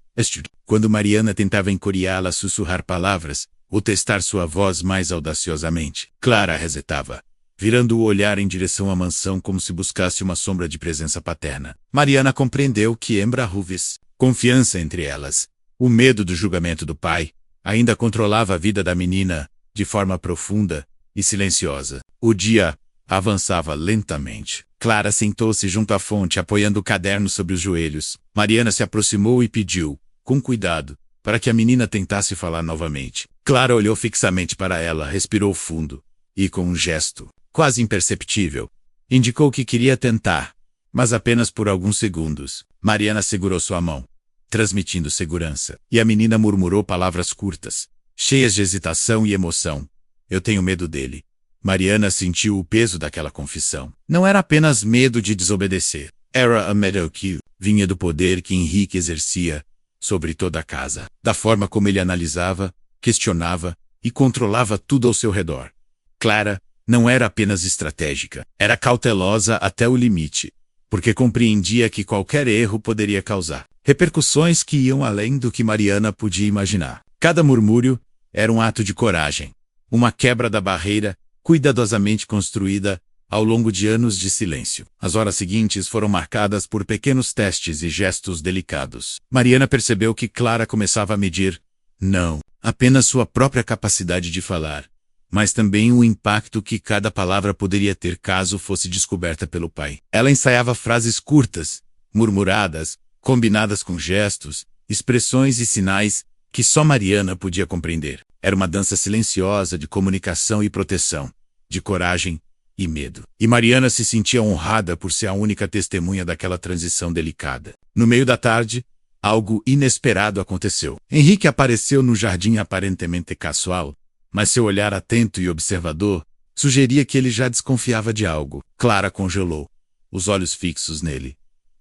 Speaker 1: Quando Mariana tentava encoreá-la a sussurrar palavras, ou testar sua voz mais audaciosamente, Clara resetava, virando o olhar em direção à mansão como se buscasse uma sombra de presença paterna. Mariana compreendeu que embrahuves, confiança entre elas, o medo do julgamento do pai, ainda controlava a vida da menina, de forma profunda, e silenciosa. O dia avançava lentamente. Clara sentou-se junto à fonte, apoiando o caderno sobre os joelhos. Mariana se aproximou e pediu, com cuidado, para que a menina tentasse falar novamente. Clara olhou fixamente para ela, respirou fundo e, com um gesto quase imperceptível, indicou que queria tentar, mas apenas por alguns segundos. Mariana segurou sua mão, transmitindo segurança, e a menina murmurou palavras curtas, cheias de hesitação e emoção. Eu tenho medo dele. Mariana sentiu o peso daquela confissão. Não era apenas medo de desobedecer. Era a medo que vinha do poder que Henrique exercia sobre toda a casa, da forma como ele analisava, questionava e controlava tudo ao seu redor. Clara não era apenas estratégica, era cautelosa até o limite, porque compreendia que qualquer erro poderia causar repercussões que iam além do que Mariana podia imaginar. Cada murmúrio era um ato de coragem, uma quebra da barreira cuidadosamente construída ao longo de anos de silêncio. As horas seguintes foram marcadas por pequenos testes e gestos delicados. Mariana percebeu que Clara começava a medir, não apenas sua própria capacidade de falar, mas também o impacto que cada palavra poderia ter caso fosse descoberta pelo pai. Ela ensaiava frases curtas, murmuradas, combinadas com gestos, expressões e sinais que só Mariana podia compreender. Era uma dança silenciosa de comunicação e proteção, de coragem e medo. E Mariana se sentia honrada por ser a única testemunha daquela transição delicada. No meio da tarde, algo inesperado aconteceu. Henrique apareceu no jardim aparentemente casual, mas seu olhar atento e observador sugeria que ele já desconfiava de algo. Clara congelou, os olhos fixos nele.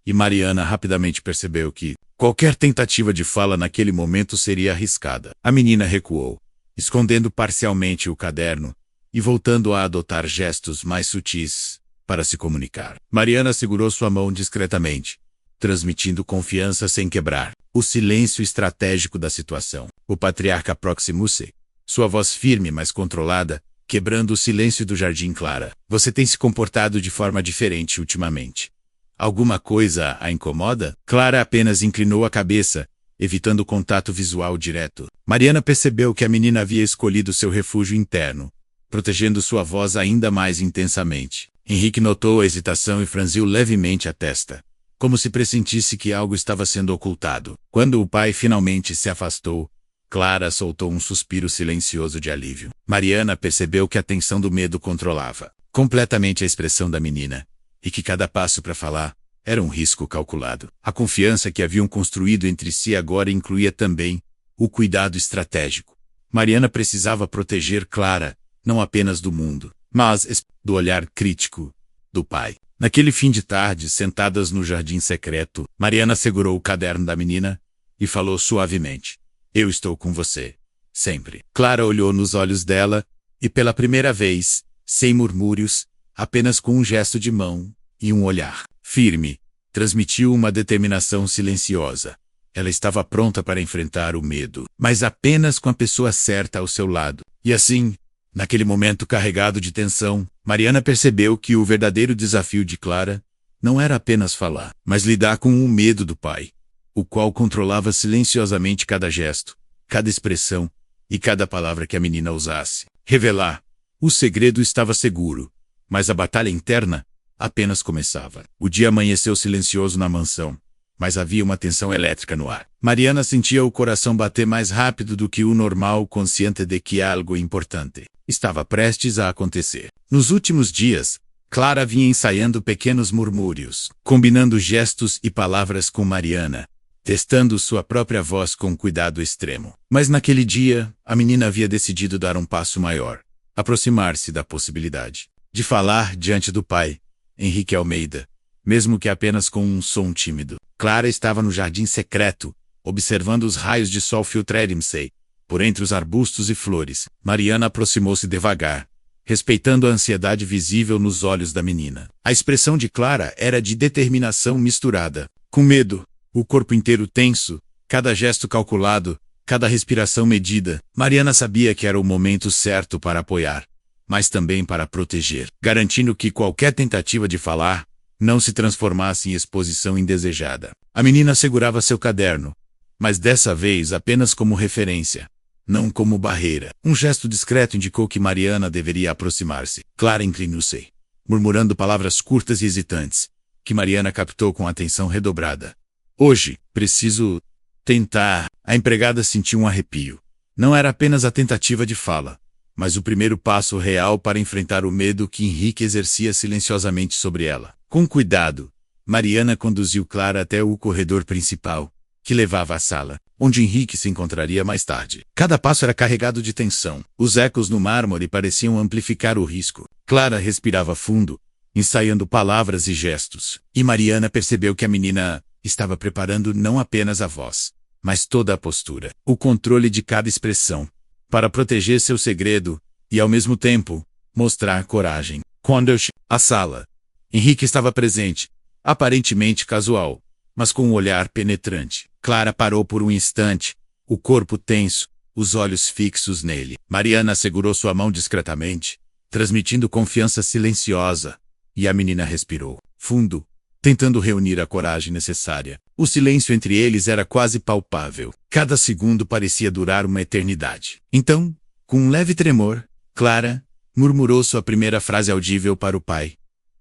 Speaker 1: E Mariana rapidamente percebeu que qualquer tentativa de fala naquele momento seria arriscada. A menina recuou, escondendo parcialmente o caderno e voltando a adotar gestos mais sutis para se comunicar. Mariana segurou sua mão discretamente, transmitindo confiança sem quebrar o silêncio estratégico da situação. O patriarca aproximou-se, sua voz firme mas controlada, quebrando o silêncio do jardim. Clara, você tem se comportado de forma diferente ultimamente. Alguma coisa a incomoda? Clara apenas inclinou a cabeça, evitando contato visual direto. Mariana percebeu que a menina havia escolhido seu refúgio interno, protegendo sua voz ainda mais intensamente. Henrique notou a hesitação e franziu levemente a testa, como se pressentisse que algo estava sendo ocultado. Quando o pai finalmente se afastou, Clara soltou um suspiro silencioso de alívio. Mariana percebeu que a tensão do medo controlava completamente a expressão da menina, e que cada passo para falar era um risco calculado. A confiança que haviam construído entre si agora incluía também o cuidado estratégico. Mariana precisava proteger Clara, não apenas do mundo, mas do olhar crítico do pai. Naquele fim de tarde, sentadas no jardim secreto, Mariana segurou o caderno da menina e falou suavemente: eu estou com você, sempre. Clara olhou nos olhos dela e, pela primeira vez, sem murmúrios, apenas com um gesto de mão e um olhar firme, transmitiu uma determinação silenciosa. Ela estava pronta para enfrentar o medo, mas apenas com a pessoa certa ao seu lado. E assim, naquele momento carregado de tensão, Mariana percebeu que o verdadeiro desafio de Clara não era apenas falar, mas lidar com o medo do pai, o qual controlava silenciosamente cada gesto, cada expressão e cada palavra que a menina usasse. Revelar o segredo estava seguro, mas a batalha interna apenas começava. O dia amanheceu silencioso na mansão, mas havia uma tensão elétrica no ar. Mariana sentia o coração bater mais rápido do que o normal, consciente de que algo importante estava prestes a acontecer. Nos últimos dias, Clara vinha ensaiando pequenos murmúrios, combinando gestos e palavras com Mariana, testando sua própria voz com cuidado extremo. Mas naquele dia, a menina havia decidido dar um passo maior, aproximar-se da possibilidade de falar diante do pai, Henrique Almeida, mesmo que apenas com um som tímido. Clara estava no jardim secreto, observando os raios de sol filtrarem-se por entre os arbustos e flores. Mariana aproximou-se devagar, respeitando a ansiedade visível nos olhos da menina. A expressão de Clara era de determinação misturada com medo, o corpo inteiro tenso, cada gesto calculado, cada respiração medida. Mariana sabia que era o momento certo para apoiar, mas também para proteger, garantindo que qualquer tentativa de falar não se transformasse em exposição indesejada. A menina segurava seu caderno, mas dessa vez apenas como referência, não como barreira. Um gesto discreto indicou que Mariana deveria aproximar-se. Clara inclinou-se, murmurando palavras curtas e hesitantes, que Mariana captou com atenção redobrada. Hoje, preciso tentar. A empregada sentiu um arrepio. Não era apenas a tentativa de fala, mas o primeiro passo real para enfrentar o medo que Henrique exercia silenciosamente sobre ela. Com cuidado, Mariana conduziu Clara até o corredor principal, que levava à sala, onde Henrique se encontraria mais tarde. Cada passo era carregado de tensão. Os ecos no mármore pareciam amplificar o risco. Clara respirava fundo, ensaiando palavras e gestos, e Mariana percebeu que a menina estava preparando não apenas a voz, mas toda a postura, o controle de cada expressão, para proteger seu segredo e, ao mesmo tempo, mostrar coragem. Quando eu cheguei à sala, Henrique estava presente, aparentemente casual, mas com um olhar penetrante. Clara parou por um instante, o corpo tenso, os olhos fixos nele. Mariana segurou sua mão discretamente, transmitindo confiança silenciosa, e a menina respirou fundo, tentando reunir a coragem necessária. O silêncio entre eles era quase palpável. Cada segundo parecia durar uma eternidade. Então, com um leve tremor, Clara murmurou sua primeira frase audível para o pai.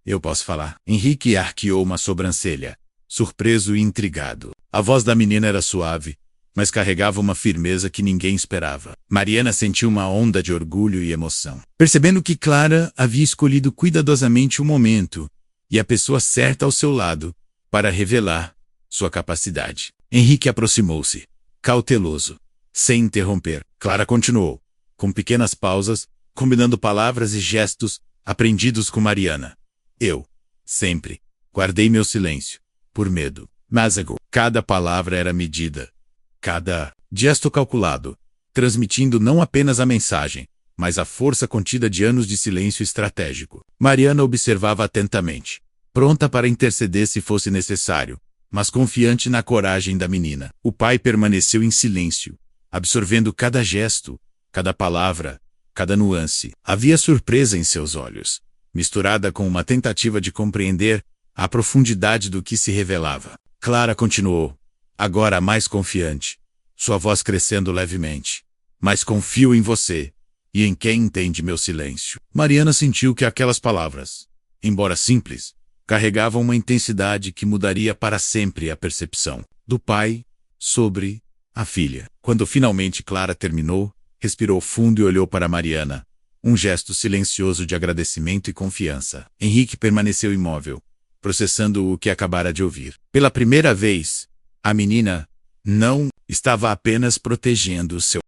Speaker 1: Eu posso falar. Henrique arqueou uma sobrancelha, surpreso e intrigado. A voz da menina era suave, mas carregava uma firmeza que ninguém esperava. Mariana sentiu uma onda de orgulho e emoção, percebendo que Clara havia escolhido cuidadosamente o momento e a pessoa certa ao seu lado para revelar sua capacidade. Henrique aproximou-se, cauteloso, sem interromper. Clara continuou, com pequenas pausas, combinando palavras e gestos aprendidos com Mariana. Eu, sempre, guardei meu silêncio, por medo. Mas cada palavra era medida, cada gesto calculado, transmitindo não apenas a mensagem, mas a força contida de anos de silêncio estratégico. Mariana observava atentamente, pronta para interceder se fosse necessário, mas confiante na coragem da menina. O pai permaneceu em silêncio, absorvendo cada gesto, cada palavra, cada nuance. Havia surpresa em seus olhos, misturada com uma tentativa de compreender a profundidade do que se revelava. Clara continuou, agora mais confiante, sua voz crescendo levemente. Mas confio em você, e em quem entende meu silêncio. Mariana sentiu que aquelas palavras, embora simples, carregavam uma intensidade que mudaria para sempre a percepção do pai sobre a filha. Quando finalmente Clara terminou, respirou fundo e olhou para Mariana, um gesto silencioso de agradecimento e confiança. Henrique permaneceu imóvel, processando o que acabara de ouvir. Pela primeira vez, a menina não estava apenas protegendo seu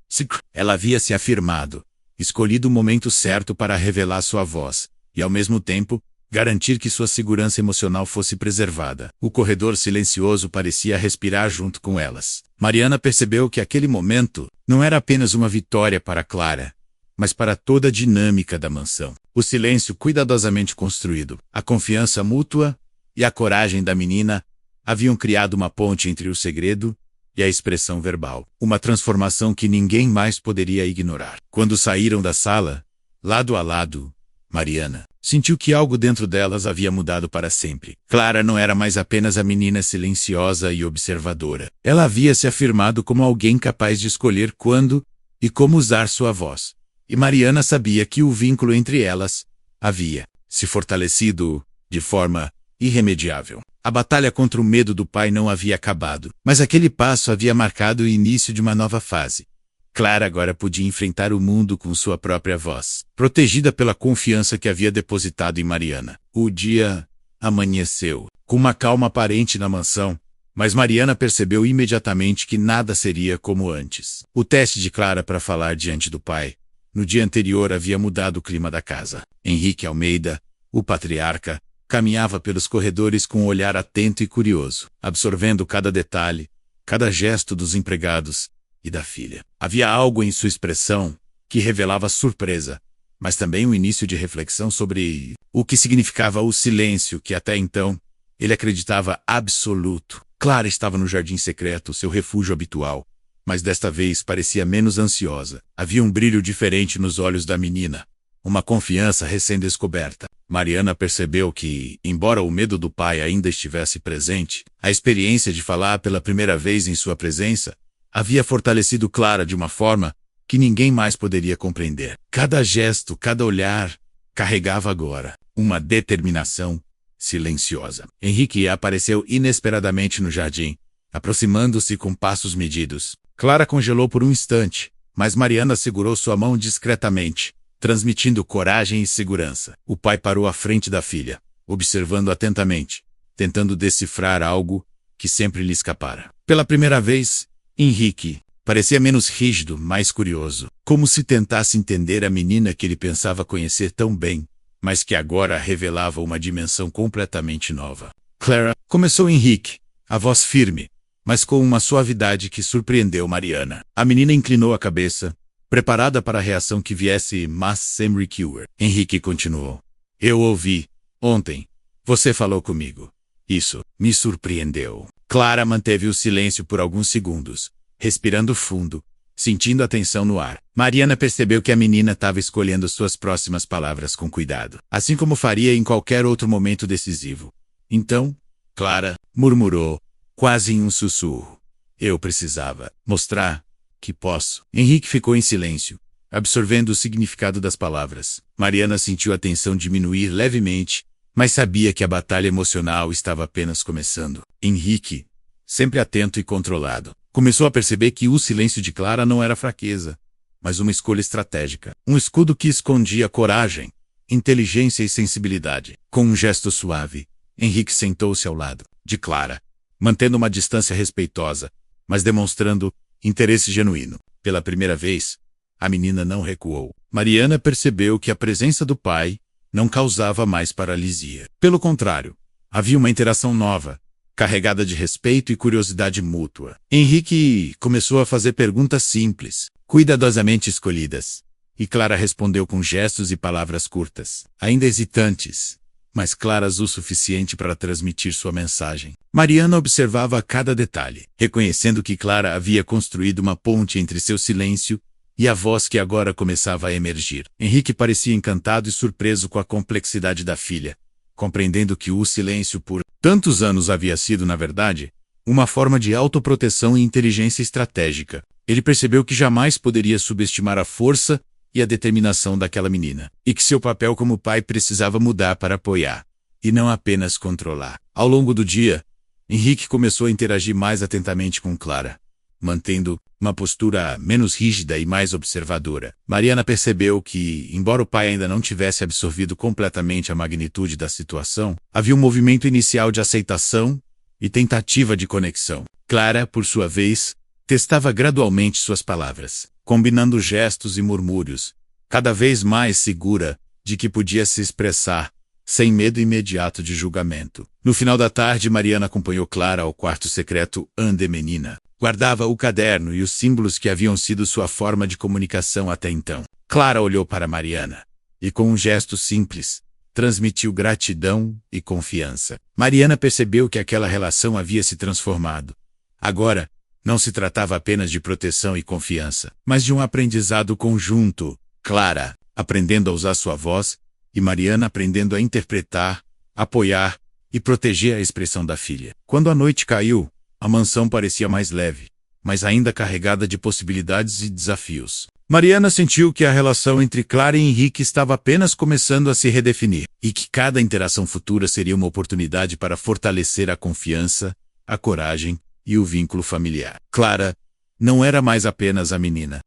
Speaker 1: segredo. Ela havia se afirmado, escolhido o momento certo para revelar sua voz, e ao mesmo tempo, garantir que sua segurança emocional fosse preservada. O corredor silencioso parecia respirar junto com elas. Mariana percebeu que aquele momento não era apenas uma vitória para Clara, mas para toda a dinâmica da mansão. O silêncio cuidadosamente construído, a confiança mútua e a coragem da menina haviam criado uma ponte entre o segredo e a expressão verbal. Uma transformação que ninguém mais poderia ignorar. Quando saíram da sala, lado a lado, Mariana sentiu que algo dentro delas havia mudado para sempre. Clara não era mais apenas a menina silenciosa e observadora. Ela havia se afirmado como alguém capaz de escolher quando e como usar sua voz. E Mariana sabia que o vínculo entre elas havia se fortalecido de forma irremediável. A batalha contra o medo do pai não havia acabado, mas aquele passo havia marcado o início de uma nova fase. Clara agora podia enfrentar o mundo com sua própria voz, protegida pela confiança que havia depositado em Mariana. O dia amanheceu, com uma calma aparente na mansão, mas Mariana percebeu imediatamente que nada seria como antes. O teste de Clara para falar diante do pai, no dia anterior, havia mudado o clima da casa. Henrique Almeida, o patriarca, caminhava pelos corredores com um olhar atento e curioso, absorvendo cada detalhe, cada gesto dos empregados e da filha. Havia algo em sua expressão que revelava surpresa, mas também um início de reflexão sobre o que significava o silêncio que até então ele acreditava absoluto. Clara estava no jardim secreto, seu refúgio habitual, mas desta vez parecia menos ansiosa. Havia um brilho diferente nos olhos da menina, uma confiança recém-descoberta. Mariana percebeu que, embora o medo do pai ainda estivesse presente, a experiência de falar pela primeira vez em sua presença havia fortalecido Clara de uma forma que ninguém mais poderia compreender. Cada gesto, cada olhar, carregava agora uma determinação silenciosa. Henrique apareceu inesperadamente no jardim, aproximando-se com passos medidos. Clara congelou por um instante, mas Mariana segurou sua mão discretamente, transmitindo coragem e segurança. O pai parou à frente da filha, observando atentamente, tentando decifrar algo que sempre lhe escapara. Pela primeira vez, Henrique parecia menos rígido, mais curioso, como se tentasse entender a menina que ele pensava conhecer tão bem, mas que agora revelava uma dimensão completamente nova. Clara, começou Henrique, a voz firme, mas com uma suavidade que surpreendeu Mariana. A menina inclinou a cabeça, preparada para a reação que viesse, mas sem recuar. Henrique continuou. Eu ouvi. Ontem. Você falou comigo. Isso me surpreendeu. Clara manteve o silêncio por alguns segundos, respirando fundo, sentindo a tensão no ar. Mariana percebeu que a menina estava escolhendo suas próximas palavras com cuidado, assim como faria em qualquer outro momento decisivo. Então, Clara murmurou, quase em um sussurro. Eu precisava mostrar que posso. Henrique ficou em silêncio, absorvendo o significado das palavras. Mariana sentiu a tensão diminuir levemente, mas sabia que a batalha emocional estava apenas começando. Henrique, sempre atento e controlado, começou a perceber que o silêncio de Clara não era fraqueza, mas uma escolha estratégica. Um escudo que escondia coragem, inteligência e sensibilidade. Com um gesto suave, Henrique sentou-se ao lado de Clara, mantendo uma distância respeitosa, mas demonstrando interesse genuíno. Pela primeira vez, a menina não recuou. Mariana percebeu que a presença do pai não causava mais paralisia. Pelo contrário, havia uma interação nova, carregada de respeito e curiosidade mútua. Henrique começou a fazer perguntas simples, cuidadosamente escolhidas, e Clara respondeu com gestos e palavras curtas, ainda hesitantes, mas claras o suficiente para transmitir sua mensagem. Mariana observava cada detalhe, reconhecendo que Clara havia construído uma ponte entre seu silêncio e a voz que agora começava a emergir. Henrique parecia encantado e surpreso com a complexidade da filha, compreendendo que o silêncio por tantos anos havia sido, na verdade, uma forma de autoproteção e inteligência estratégica. Ele percebeu que jamais poderia subestimar a força e a determinação daquela menina, e que seu papel como pai precisava mudar para apoiar, e não apenas controlar. Ao longo do dia, Henrique começou a interagir mais atentamente com Clara, mantendo uma postura menos rígida e mais observadora. Mariana percebeu que, embora o pai ainda não tivesse absorvido completamente a magnitude da situação, havia um movimento inicial de aceitação e tentativa de conexão. Clara, por sua vez, testava gradualmente suas palavras, combinando gestos e murmúrios, cada vez mais segura de que podia se expressar, sem medo imediato de julgamento. No final da tarde, Mariana acompanhou Clara ao quarto secreto onde menina guardava o caderno e os símbolos que haviam sido sua forma de comunicação até então. Clara olhou para Mariana e, com um gesto simples, transmitiu gratidão e confiança. Mariana percebeu que aquela relação havia se transformado. Agora, não se tratava apenas de proteção e confiança, mas de um aprendizado conjunto. Clara aprendendo a usar sua voz e Mariana aprendendo a interpretar, apoiar e proteger a expressão da filha. Quando a noite caiu, a mansão parecia mais leve, mas ainda carregada de possibilidades e desafios. Mariana sentiu que a relação entre Clara e Henrique estava apenas começando a se redefinir, e que cada interação futura seria uma oportunidade para fortalecer a confiança, a coragem e o vínculo familiar. Clara não era mais apenas a menina.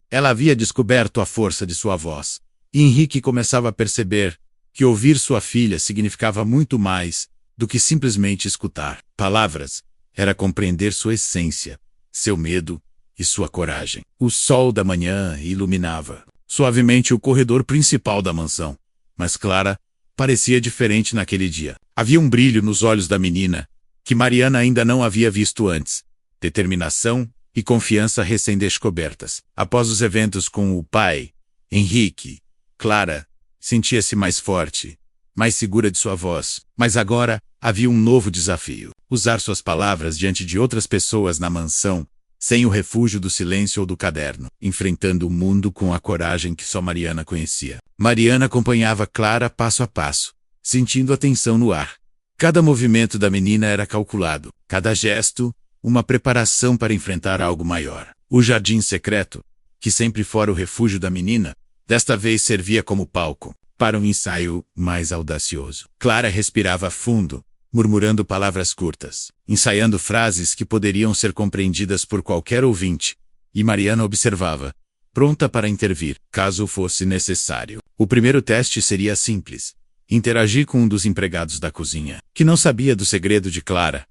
Speaker 1: Ela havia descoberto a força de sua voz, e Henrique começava a perceber que ouvir sua filha significava muito mais do que simplesmente escutar palavras. Era compreender sua essência, seu medo e sua coragem. O sol da manhã iluminava suavemente o corredor principal da mansão, mas Clara parecia diferente naquele dia. Havia um brilho nos olhos da menina que Mariana ainda não havia visto antes, determinação e confiança recém-descobertas. Após os eventos com o pai, Henrique, Clara sentia-se mais forte, mais segura de sua voz, mas agora havia um novo desafio: usar suas palavras diante de outras pessoas na mansão, sem o refúgio do silêncio ou do caderno, enfrentando o mundo com a coragem que só Mariana conhecia. Mariana acompanhava Clara passo a passo, sentindo a tensão no ar. Cada movimento da menina era calculado, cada gesto uma preparação para enfrentar algo maior. O jardim secreto, que sempre fora o refúgio da menina, desta vez servia como palco para um ensaio mais audacioso. Clara respirava fundo, murmurando palavras curtas, ensaiando frases que poderiam ser compreendidas por qualquer ouvinte, e Mariana observava, pronta para intervir, caso fosse necessário. O primeiro teste seria simples: interagir com um dos empregados da cozinha, que não sabia do segredo de Clara.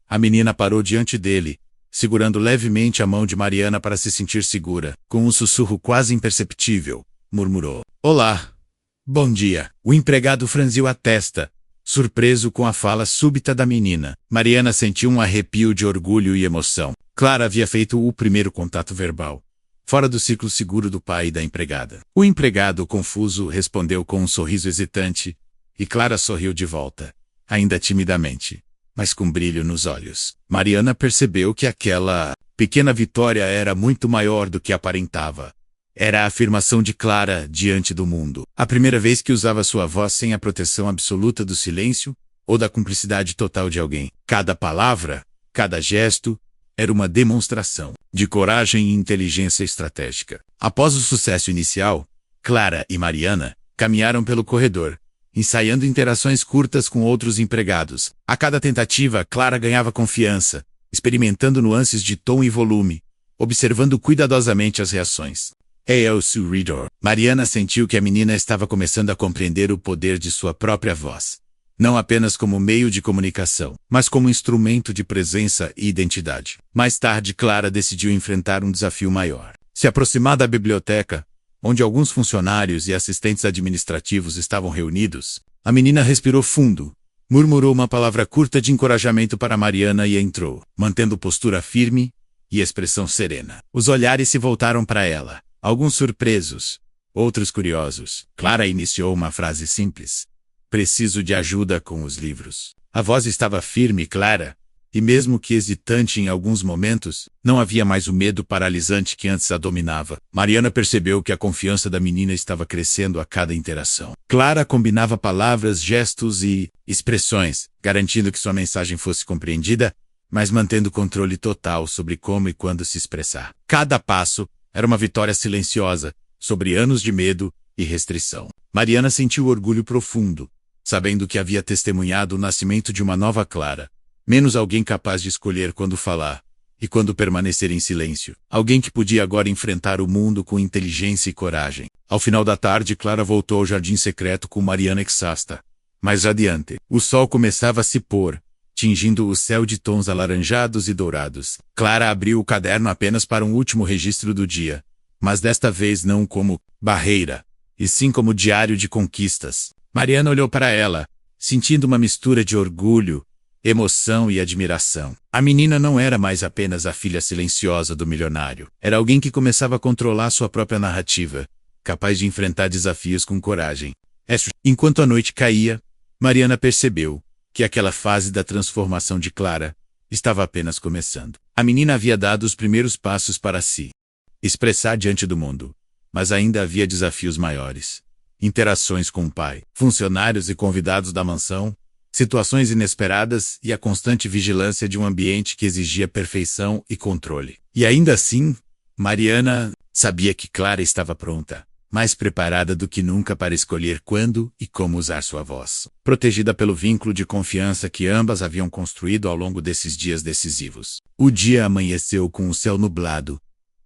Speaker 1: A menina parou diante dele, segurando levemente a mão de Mariana para se sentir segura. Com um sussurro quase imperceptível, murmurou: "Olá. Bom dia." O empregado franziu a testa, surpreso com a fala súbita da menina. Mariana sentiu um arrepio de orgulho e emoção. Clara havia feito o primeiro contato verbal, fora do círculo seguro do pai e da empregada. O empregado, confuso, respondeu com um sorriso hesitante, e Clara sorriu de volta, ainda timidamente, mas com brilho nos olhos. Mariana percebeu que aquela pequena vitória era muito maior do que aparentava. Era a afirmação de Clara diante do mundo. A primeira vez que usava sua voz sem a proteção absoluta do silêncio ou da cumplicidade total de alguém. Cada palavra, cada gesto, era uma demonstração de coragem e inteligência estratégica. Após o sucesso inicial, Clara e Mariana caminharam pelo corredor, ensaiando interações curtas com outros empregados. A cada tentativa, Clara ganhava confiança, experimentando nuances de tom e volume, observando cuidadosamente as reações. Elsie Reader. Mariana sentiu que a menina estava começando a compreender o poder de sua própria voz, não apenas como meio de comunicação, mas como instrumento de presença e identidade. Mais tarde, Clara decidiu enfrentar um desafio maior. Se aproximar da biblioteca, onde alguns funcionários e assistentes administrativos estavam reunidos. A menina respirou fundo, murmurou uma palavra curta de encorajamento para Mariana e entrou, mantendo postura firme e expressão serena. Os olhares se voltaram para ela, alguns surpresos, outros curiosos. Clara iniciou uma frase simples: "Preciso de ajuda com os livros." A voz estava firme e clara, e mesmo que hesitante em alguns momentos, não havia mais o medo paralisante que antes a dominava. Mariana percebeu que a confiança da menina estava crescendo a cada interação. Clara combinava palavras, gestos e expressões, garantindo que sua mensagem fosse compreendida, mas mantendo controle total sobre como e quando se expressar. Cada passo era uma vitória silenciosa sobre anos de medo e restrição. Mariana sentiu orgulho profundo, sabendo que havia testemunhado o nascimento de uma nova Clara, menos alguém capaz de escolher quando falar e quando permanecer em silêncio. Alguém que podia agora enfrentar o mundo com inteligência e coragem. Ao final da tarde, Clara voltou ao jardim secreto com Mariana exausta. Mais adiante, o sol começava a se pôr, tingindo o céu de tons alaranjados e dourados. Clara abriu o caderno apenas para um último registro do dia, mas desta vez não como barreira, e sim como diário de conquistas. Mariana olhou para ela, sentindo uma mistura de orgulho, emoção e admiração. A menina não era mais apenas a filha silenciosa do milionário. Era alguém que começava a controlar sua própria narrativa, capaz de enfrentar desafios com coragem. Enquanto a noite caía, Mariana percebeu que aquela fase da transformação de Clara estava apenas começando. A menina havia dado os primeiros passos para se expressar diante do mundo, mas ainda havia desafios maiores. Interações com o pai, funcionários e convidados da mansão, situações inesperadas e a constante vigilância de um ambiente que exigia perfeição e controle. E ainda assim, Mariana sabia que Clara estava pronta, mais preparada do que nunca para escolher quando e como usar sua voz. Protegida pelo vínculo de confiança que ambas haviam construído ao longo desses dias decisivos. O dia amanheceu com o céu nublado,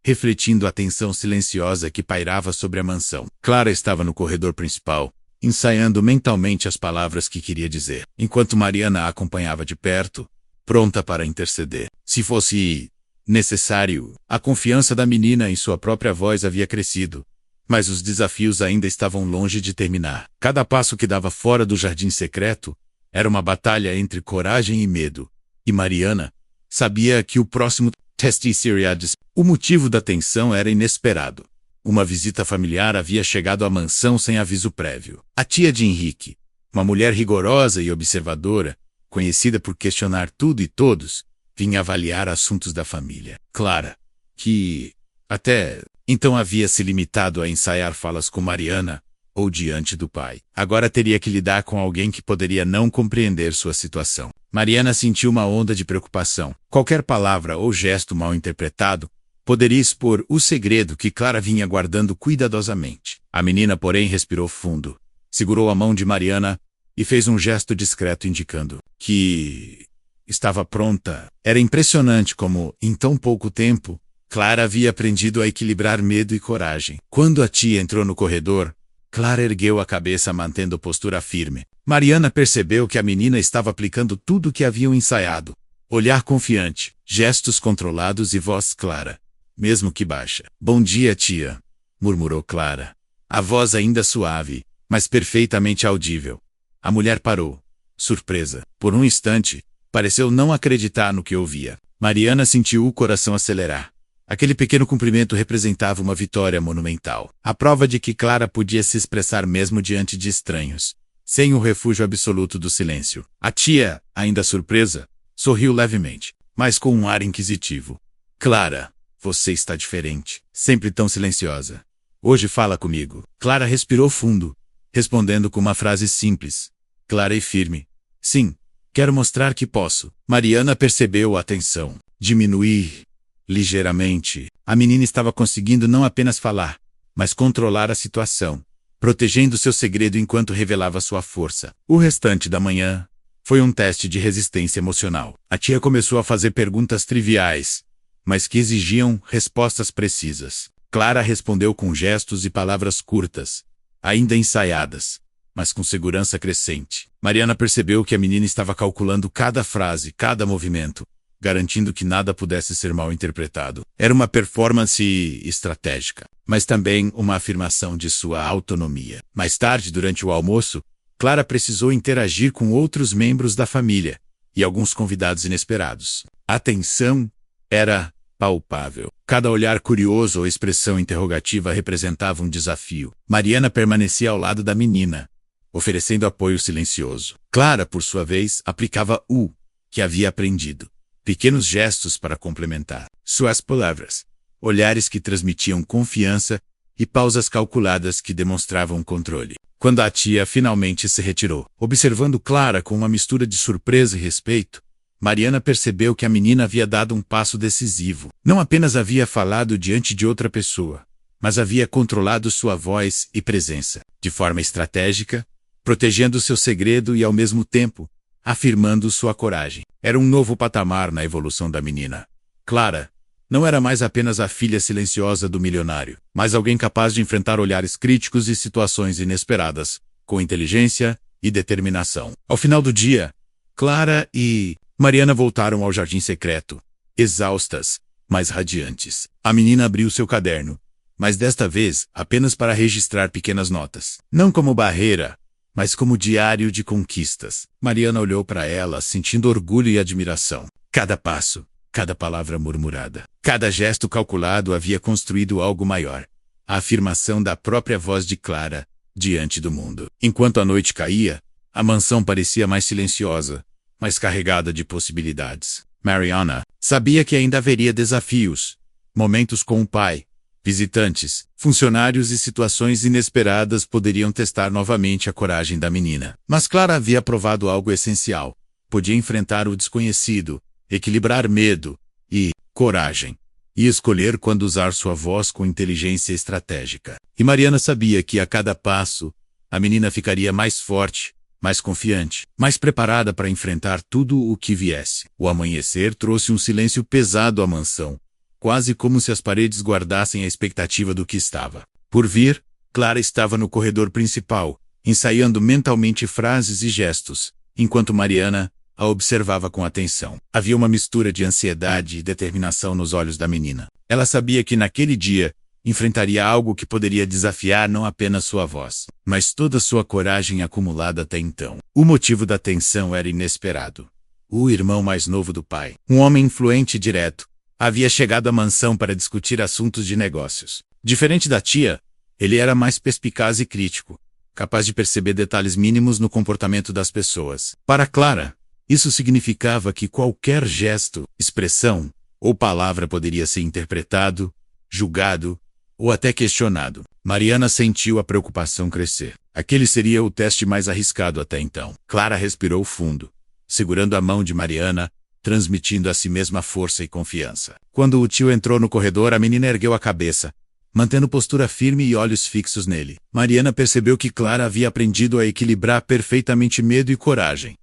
Speaker 1: refletindo a tensão silenciosa que pairava sobre a mansão. Clara estava no corredor principal, ensaiando mentalmente as palavras que queria dizer, enquanto Mariana a acompanhava de perto, pronta para interceder. Se fosse necessário, a confiança da menina em sua própria voz havia crescido, mas os desafios ainda estavam longe de terminar. Cada passo que dava fora do jardim secreto era uma batalha entre coragem e medo, e Mariana sabia que o próximo teste seria o motivo da tensão era inesperado. Uma visita familiar havia chegado à mansão sem aviso prévio. A tia de Henrique, uma mulher rigorosa e observadora, conhecida por questionar tudo e todos, vinha avaliar assuntos da família. Clara, que até então havia se limitado a ensaiar falas com Mariana, ou diante do pai, agora teria que lidar com alguém que poderia não compreender sua situação. Mariana sentiu uma onda de preocupação. Qualquer palavra ou gesto mal interpretado poderia expor o segredo que Clara vinha guardando cuidadosamente. A menina, porém, respirou fundo, segurou a mão de Mariana e fez um gesto discreto indicando que estava pronta. Era impressionante como, em tão pouco tempo, Clara havia aprendido a equilibrar medo e coragem. Quando a tia entrou no corredor, Clara ergueu a cabeça mantendo postura firme. Mariana percebeu que a menina estava aplicando tudo o que haviam ensaiado. Olhar confiante, gestos controlados e voz clara, mesmo que baixa. "Bom dia, tia", murmurou Clara. A voz ainda suave, mas perfeitamente audível. A mulher parou, surpresa. Por um instante, pareceu não acreditar no que ouvia. Mariana sentiu o coração acelerar. Aquele pequeno cumprimento representava uma vitória monumental. A prova de que Clara podia se expressar mesmo diante de estranhos, sem o refúgio absoluto do silêncio. A tia, ainda surpresa, sorriu levemente, mas com um ar inquisitivo. "Clara, você está diferente. Sempre tão silenciosa. Hoje fala comigo." Clara respirou fundo, respondendo com uma frase simples, clara e firme. "Sim, quero mostrar que posso." Mariana percebeu a tensão. Diminuir ligeiramente. A menina estava conseguindo não apenas falar, mas controlar a situação, protegendo seu segredo enquanto revelava sua força. O restante da manhã foi um teste de resistência emocional. A tia começou a fazer perguntas triviais, mas que exigiam respostas precisas. Clara respondeu com gestos e palavras curtas, ainda ensaiadas, mas com segurança crescente. Mariana percebeu que a menina estava calculando cada frase, cada movimento, garantindo que nada pudesse ser mal interpretado. Era uma performance estratégica, mas também uma afirmação de sua autonomia. Mais tarde, durante o almoço, Clara precisou interagir com outros membros da família e alguns convidados inesperados. A tensão era palpável. Cada olhar curioso ou expressão interrogativa representava um desafio. Mariana permanecia ao lado da menina, oferecendo apoio silencioso. Clara, por sua vez, aplicava o que havia aprendido. Pequenos gestos para complementar suas palavras, olhares que transmitiam confiança e pausas calculadas que demonstravam controle. Quando a tia finalmente se retirou, observando Clara com uma mistura de surpresa e respeito, Mariana percebeu que a menina havia dado um passo decisivo. Não apenas havia falado diante de outra pessoa, mas havia controlado sua voz e presença, de forma estratégica, protegendo seu segredo e, ao mesmo tempo, afirmando sua coragem. Era um novo patamar na evolução da menina. Clara não era mais apenas a filha silenciosa do milionário, mas alguém capaz de enfrentar olhares críticos e situações inesperadas, com inteligência e determinação. Ao final do dia, Clara e Mariana voltaram ao jardim secreto, exaustas, mas radiantes. A menina abriu seu caderno, mas desta vez apenas para registrar pequenas notas. Não como barreira, mas como diário de conquistas. Mariana olhou para ela, sentindo orgulho e admiração. Cada passo, cada palavra murmurada, cada gesto calculado havia construído algo maior. A afirmação da própria voz de Clara diante do mundo. Enquanto a noite caía, a mansão parecia mais silenciosa, mas carregada de possibilidades. Mariana sabia que ainda haveria desafios, momentos com o pai, visitantes, funcionários e situações inesperadas poderiam testar novamente a coragem da menina. Mas Clara havia provado algo essencial. Podia enfrentar o desconhecido, equilibrar medo e coragem, e escolher quando usar sua voz com inteligência estratégica. E Mariana sabia que a cada passo, a menina ficaria mais forte, mais confiante, mais preparada para enfrentar tudo o que viesse. O amanhecer trouxe um silêncio pesado à mansão, quase como se as paredes guardassem a expectativa do que estava por vir. Clara estava no corredor principal, ensaiando mentalmente frases e gestos, enquanto Mariana a observava com atenção. Havia uma mistura de ansiedade e determinação nos olhos da menina. Ela sabia que naquele dia enfrentaria algo que poderia desafiar não apenas sua voz, mas toda sua coragem acumulada até então. O motivo da tensão era inesperado. O irmão mais novo do pai, um homem influente e direto, havia chegado à mansão para discutir assuntos de negócios. Diferente da tia, ele era mais perspicaz e crítico, capaz de perceber detalhes mínimos no comportamento das pessoas. Para Clara, isso significava que qualquer gesto, expressão ou palavra poderia ser interpretado, julgado ou até questionado. Mariana sentiu a preocupação crescer. Aquele seria o teste mais arriscado até então. Clara respirou fundo, segurando a mão de Mariana, transmitindo a si mesma força e confiança. Quando o tio entrou no corredor, a menina ergueu a cabeça, mantendo postura firme e olhos fixos nele. Mariana percebeu que Clara havia aprendido a equilibrar perfeitamente medo e coragem.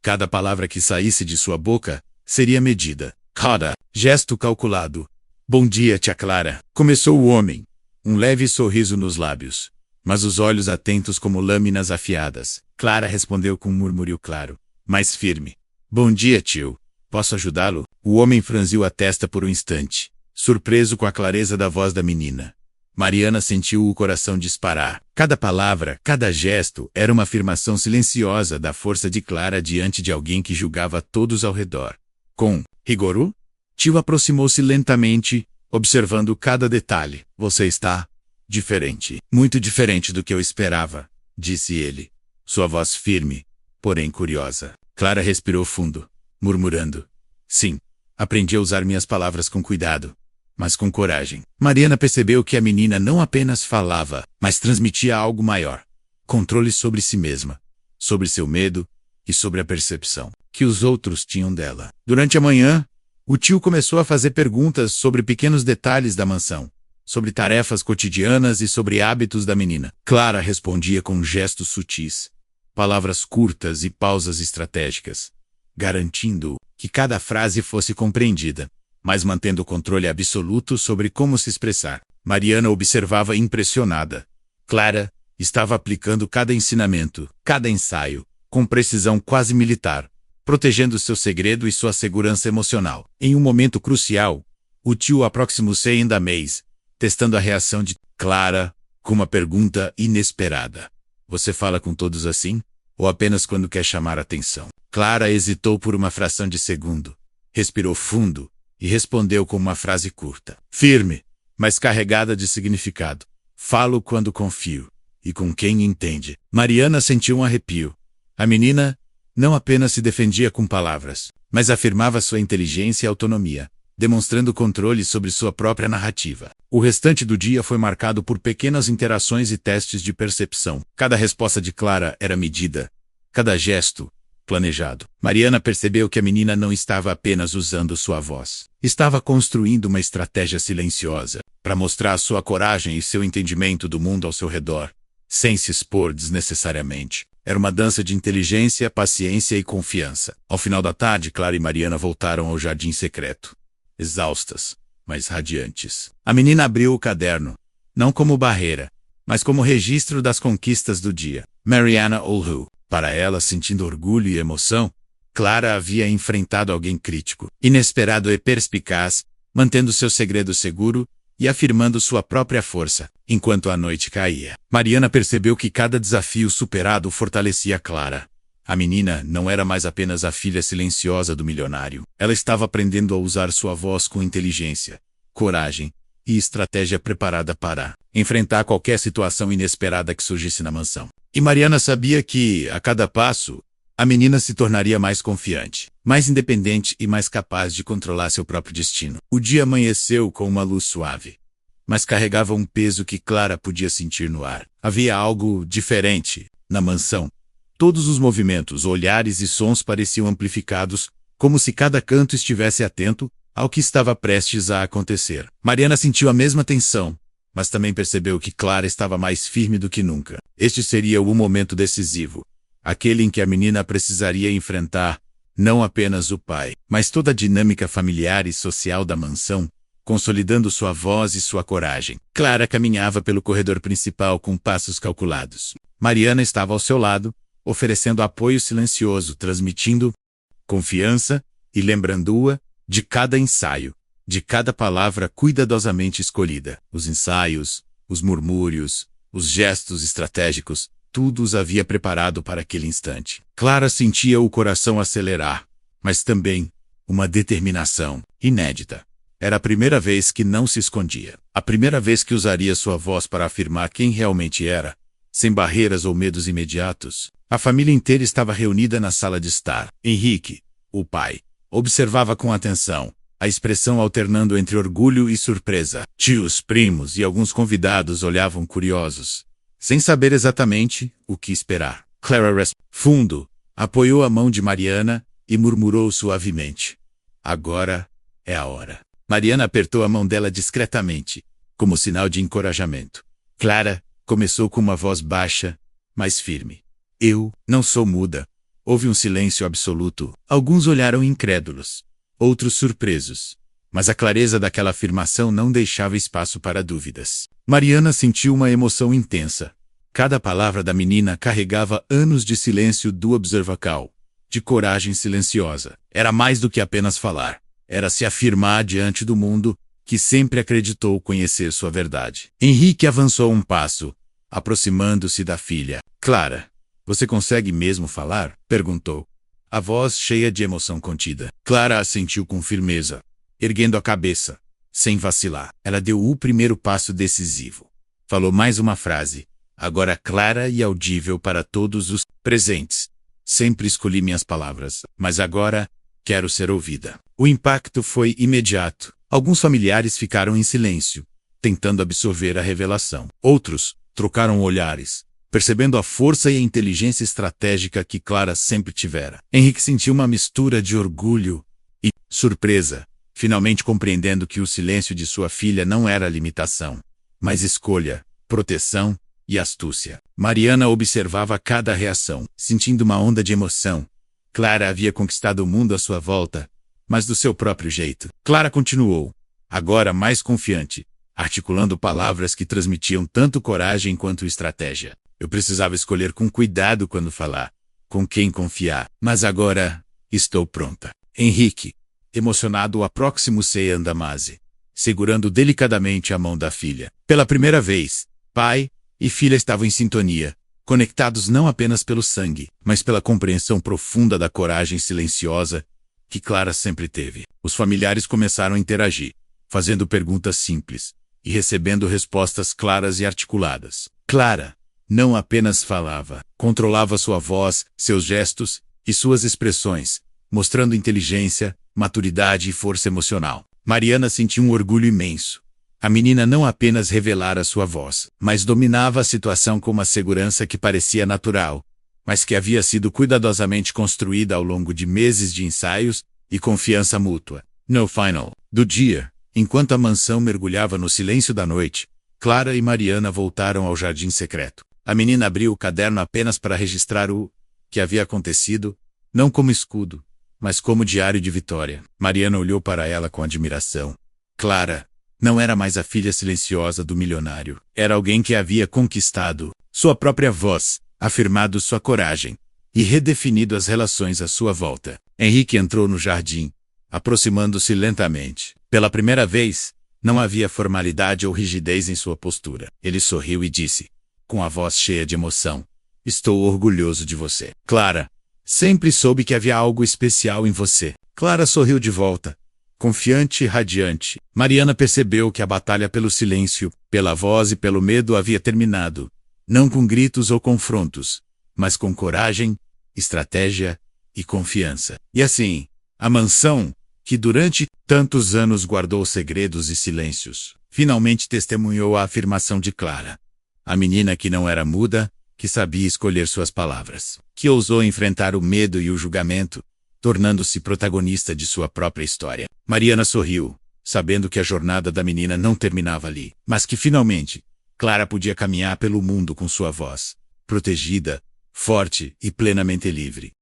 Speaker 1: Cada palavra que saísse de sua boca seria medida. Cada gesto calculado. Bom dia, tia Clara. Começou o homem. Um leve sorriso nos lábios, mas os olhos atentos como lâminas afiadas. Clara respondeu com um murmúrio claro, mas firme. Bom dia, tio. Posso ajudá-lo? O homem franziu a testa por um instante, surpreso com a clareza da voz da menina. Mariana sentiu o coração disparar. Cada palavra, cada gesto era uma afirmação silenciosa da força de Clara diante de alguém que julgava todos ao redor. Com rigor, tio aproximou-se lentamente, observando cada detalhe. Você está diferente. Muito diferente do que eu esperava, disse ele. Sua voz firme, porém curiosa. Clara respirou fundo, murmurando. Sim, aprendi a usar minhas palavras com cuidado, mas com coragem. Mariana percebeu que a menina não apenas falava, mas transmitia algo maior. Controle sobre si mesma, sobre seu medo e sobre a percepção que os outros tinham dela. Durante a manhã, o tio começou a fazer perguntas sobre pequenos detalhes da mansão, sobre tarefas cotidianas e sobre hábitos da menina. Clara respondia com gestos sutis, palavras curtas e pausas estratégicas, garantindo que cada frase fosse compreendida, mas mantendo o controle absoluto sobre como se expressar. Mariana observava impressionada. Clara estava aplicando cada ensinamento, cada ensaio, com precisão quase militar, protegendo seu segredo e sua segurança emocional. Em um momento crucial, o tio aproximou-se ainda mais, testando a reação de Clara com uma pergunta inesperada. Você fala com todos assim? Ou apenas quando quer chamar atenção? Clara hesitou por uma fração de segundo, respirou fundo e respondeu com uma frase curta, firme, mas carregada de significado. Falo quando confio, e com quem entende. Mariana sentiu um arrepio. A menina não apenas se defendia com palavras, mas afirmava sua inteligência e autonomia, demonstrando controle sobre sua própria narrativa. O restante do dia foi marcado por pequenas interações e testes de percepção. Cada resposta de Clara era medida, cada gesto planejado. Mariana percebeu que a menina não estava apenas usando sua voz. Estava construindo uma estratégia silenciosa para mostrar sua coragem e seu entendimento do mundo ao seu redor, sem se expor desnecessariamente. Era uma dança de inteligência, paciência e confiança. Ao final da tarde, Clara e Mariana voltaram ao jardim secreto, exaustas, mas radiantes. A menina abriu o caderno, não como barreira, mas como registro das conquistas do dia. Mariana Olhu. Para ela, sentindo orgulho e emoção, Clara havia enfrentado alguém crítico, inesperado e perspicaz, mantendo seu segredo seguro e afirmando sua própria força, enquanto a noite caía. Mariana percebeu que cada desafio superado fortalecia Clara. A menina não era mais apenas a filha silenciosa do milionário. Ela estava aprendendo a usar sua voz com inteligência, coragem e estratégia preparada para enfrentar qualquer situação inesperada que surgisse na mansão. E Mariana sabia que, a cada passo, a menina se tornaria mais confiante, mais independente e mais capaz de controlar seu próprio destino. O dia amanheceu com uma luz suave, mas carregava um peso que Clara podia sentir no ar. Havia algo diferente na mansão. Todos os movimentos, olhares e sons pareciam amplificados, como se cada canto estivesse atento ao que estava prestes a acontecer. Mariana sentiu a mesma tensão, mas também percebeu que Clara estava mais firme do que nunca. Este seria o momento decisivo, aquele em que a menina precisaria enfrentar não apenas o pai, mas toda a dinâmica familiar e social da mansão, consolidando sua voz e sua coragem. Clara caminhava pelo corredor principal com passos calculados. Mariana estava ao seu lado, oferecendo apoio silencioso, transmitindo confiança e lembrando-a de cada ensaio, de cada palavra cuidadosamente escolhida. Os ensaios, os murmúrios, os gestos estratégicos, tudo os havia preparado para aquele instante. Clara sentia o coração acelerar, mas também uma determinação inédita. Era a primeira vez que não se escondia. A primeira vez que usaria sua voz para afirmar quem realmente era, sem barreiras ou medos imediatos. A família inteira estava reunida na sala de estar. Henrique, o pai, observava com atenção, a expressão alternando entre orgulho e surpresa. Tios, primos e alguns convidados olhavam curiosos, sem saber exatamente o que esperar. Clara fundo, apoiou a mão de Mariana e murmurou suavemente: agora é a hora. Mariana apertou a mão dela discretamente, como sinal de encorajamento. Clara começou com uma voz baixa, mas firme: eu não sou muda. Houve um silêncio absoluto. Alguns olharam incrédulos, outros surpresos. Mas a clareza daquela afirmação não deixava espaço para dúvidas. Mariana sentiu uma emoção intensa. Cada palavra da menina carregava anos de silêncio do observacal, de coragem silenciosa. Era mais do que apenas falar. Era se afirmar diante do mundo, que sempre acreditou conhecer sua verdade. Henrique avançou um passo, aproximando-se da filha. Clara, você consegue mesmo falar? Perguntou, a voz cheia de emoção contida. Clara assentiu com firmeza, erguendo a cabeça, sem vacilar. Ela deu o primeiro passo decisivo. Falou mais uma frase, agora clara e audível para todos os presentes. Sempre escolhi minhas palavras, mas agora quero ser ouvida. O impacto foi imediato. Alguns familiares ficaram em silêncio, tentando absorver a revelação. Outros trocaram olhares, percebendo a força e a inteligência estratégica que Clara sempre tivera. Henrique sentiu uma mistura de orgulho e surpresa, finalmente compreendendo que o silêncio de sua filha não era limitação, mas escolha, proteção e astúcia. Mariana observava cada reação, sentindo uma onda de emoção. Clara havia conquistado o mundo à sua volta, mas do seu próprio jeito. Clara continuou, agora mais confiante, articulando palavras que transmitiam tanto coragem quanto estratégia. Eu precisava escolher com cuidado quando falar, com quem confiar. Mas agora estou pronta. Henrique, emocionado, aproximou-se a Andamase, segurando delicadamente a mão da filha. Pela primeira vez, pai e filha estavam em sintonia, conectados não apenas pelo sangue, mas pela compreensão profunda da coragem silenciosa que Clara sempre teve. Os familiares começaram a interagir, fazendo perguntas simples e recebendo respostas claras e articuladas. Clara não apenas falava, controlava sua voz, seus gestos e suas expressões, mostrando inteligência, maturidade e força emocional. Mariana sentiu um orgulho imenso. A menina não apenas revelara sua voz, mas dominava a situação com uma segurança que parecia natural, mas que havia sido cuidadosamente construída ao longo de meses de ensaios e confiança mútua. No final do dia, enquanto a mansão mergulhava no silêncio da noite, Clara e Mariana voltaram ao jardim secreto. A menina abriu o caderno apenas para registrar o que havia acontecido, não como escudo, mas como diário de vitória. Mariana olhou para ela com admiração. Clara não era mais a filha silenciosa do milionário. Era alguém que havia conquistado sua própria voz, afirmado sua coragem e redefinido as relações à sua volta. Henrique entrou no jardim, aproximando-se lentamente. Pela primeira vez, não havia formalidade ou rigidez em sua postura. Ele sorriu e disse, com a voz cheia de emoção, estou orgulhoso de você. Clara, sempre soube que havia algo especial em você. Clara sorriu de volta, confiante e radiante. Mariana percebeu que a batalha pelo silêncio, pela voz e pelo medo havia terminado, não com gritos ou confrontos, mas com coragem, estratégia e confiança. E assim, a mansão, que durante tantos anos guardou segredos e silêncios, finalmente testemunhou a afirmação de Clara. A menina que não era muda, que sabia escolher suas palavras, que ousou enfrentar o medo e o julgamento, tornando-se protagonista de sua própria história. Mariana sorriu, sabendo que a jornada da menina não terminava ali, mas que finalmente, Clara podia caminhar pelo mundo com sua voz, protegida, forte e plenamente livre.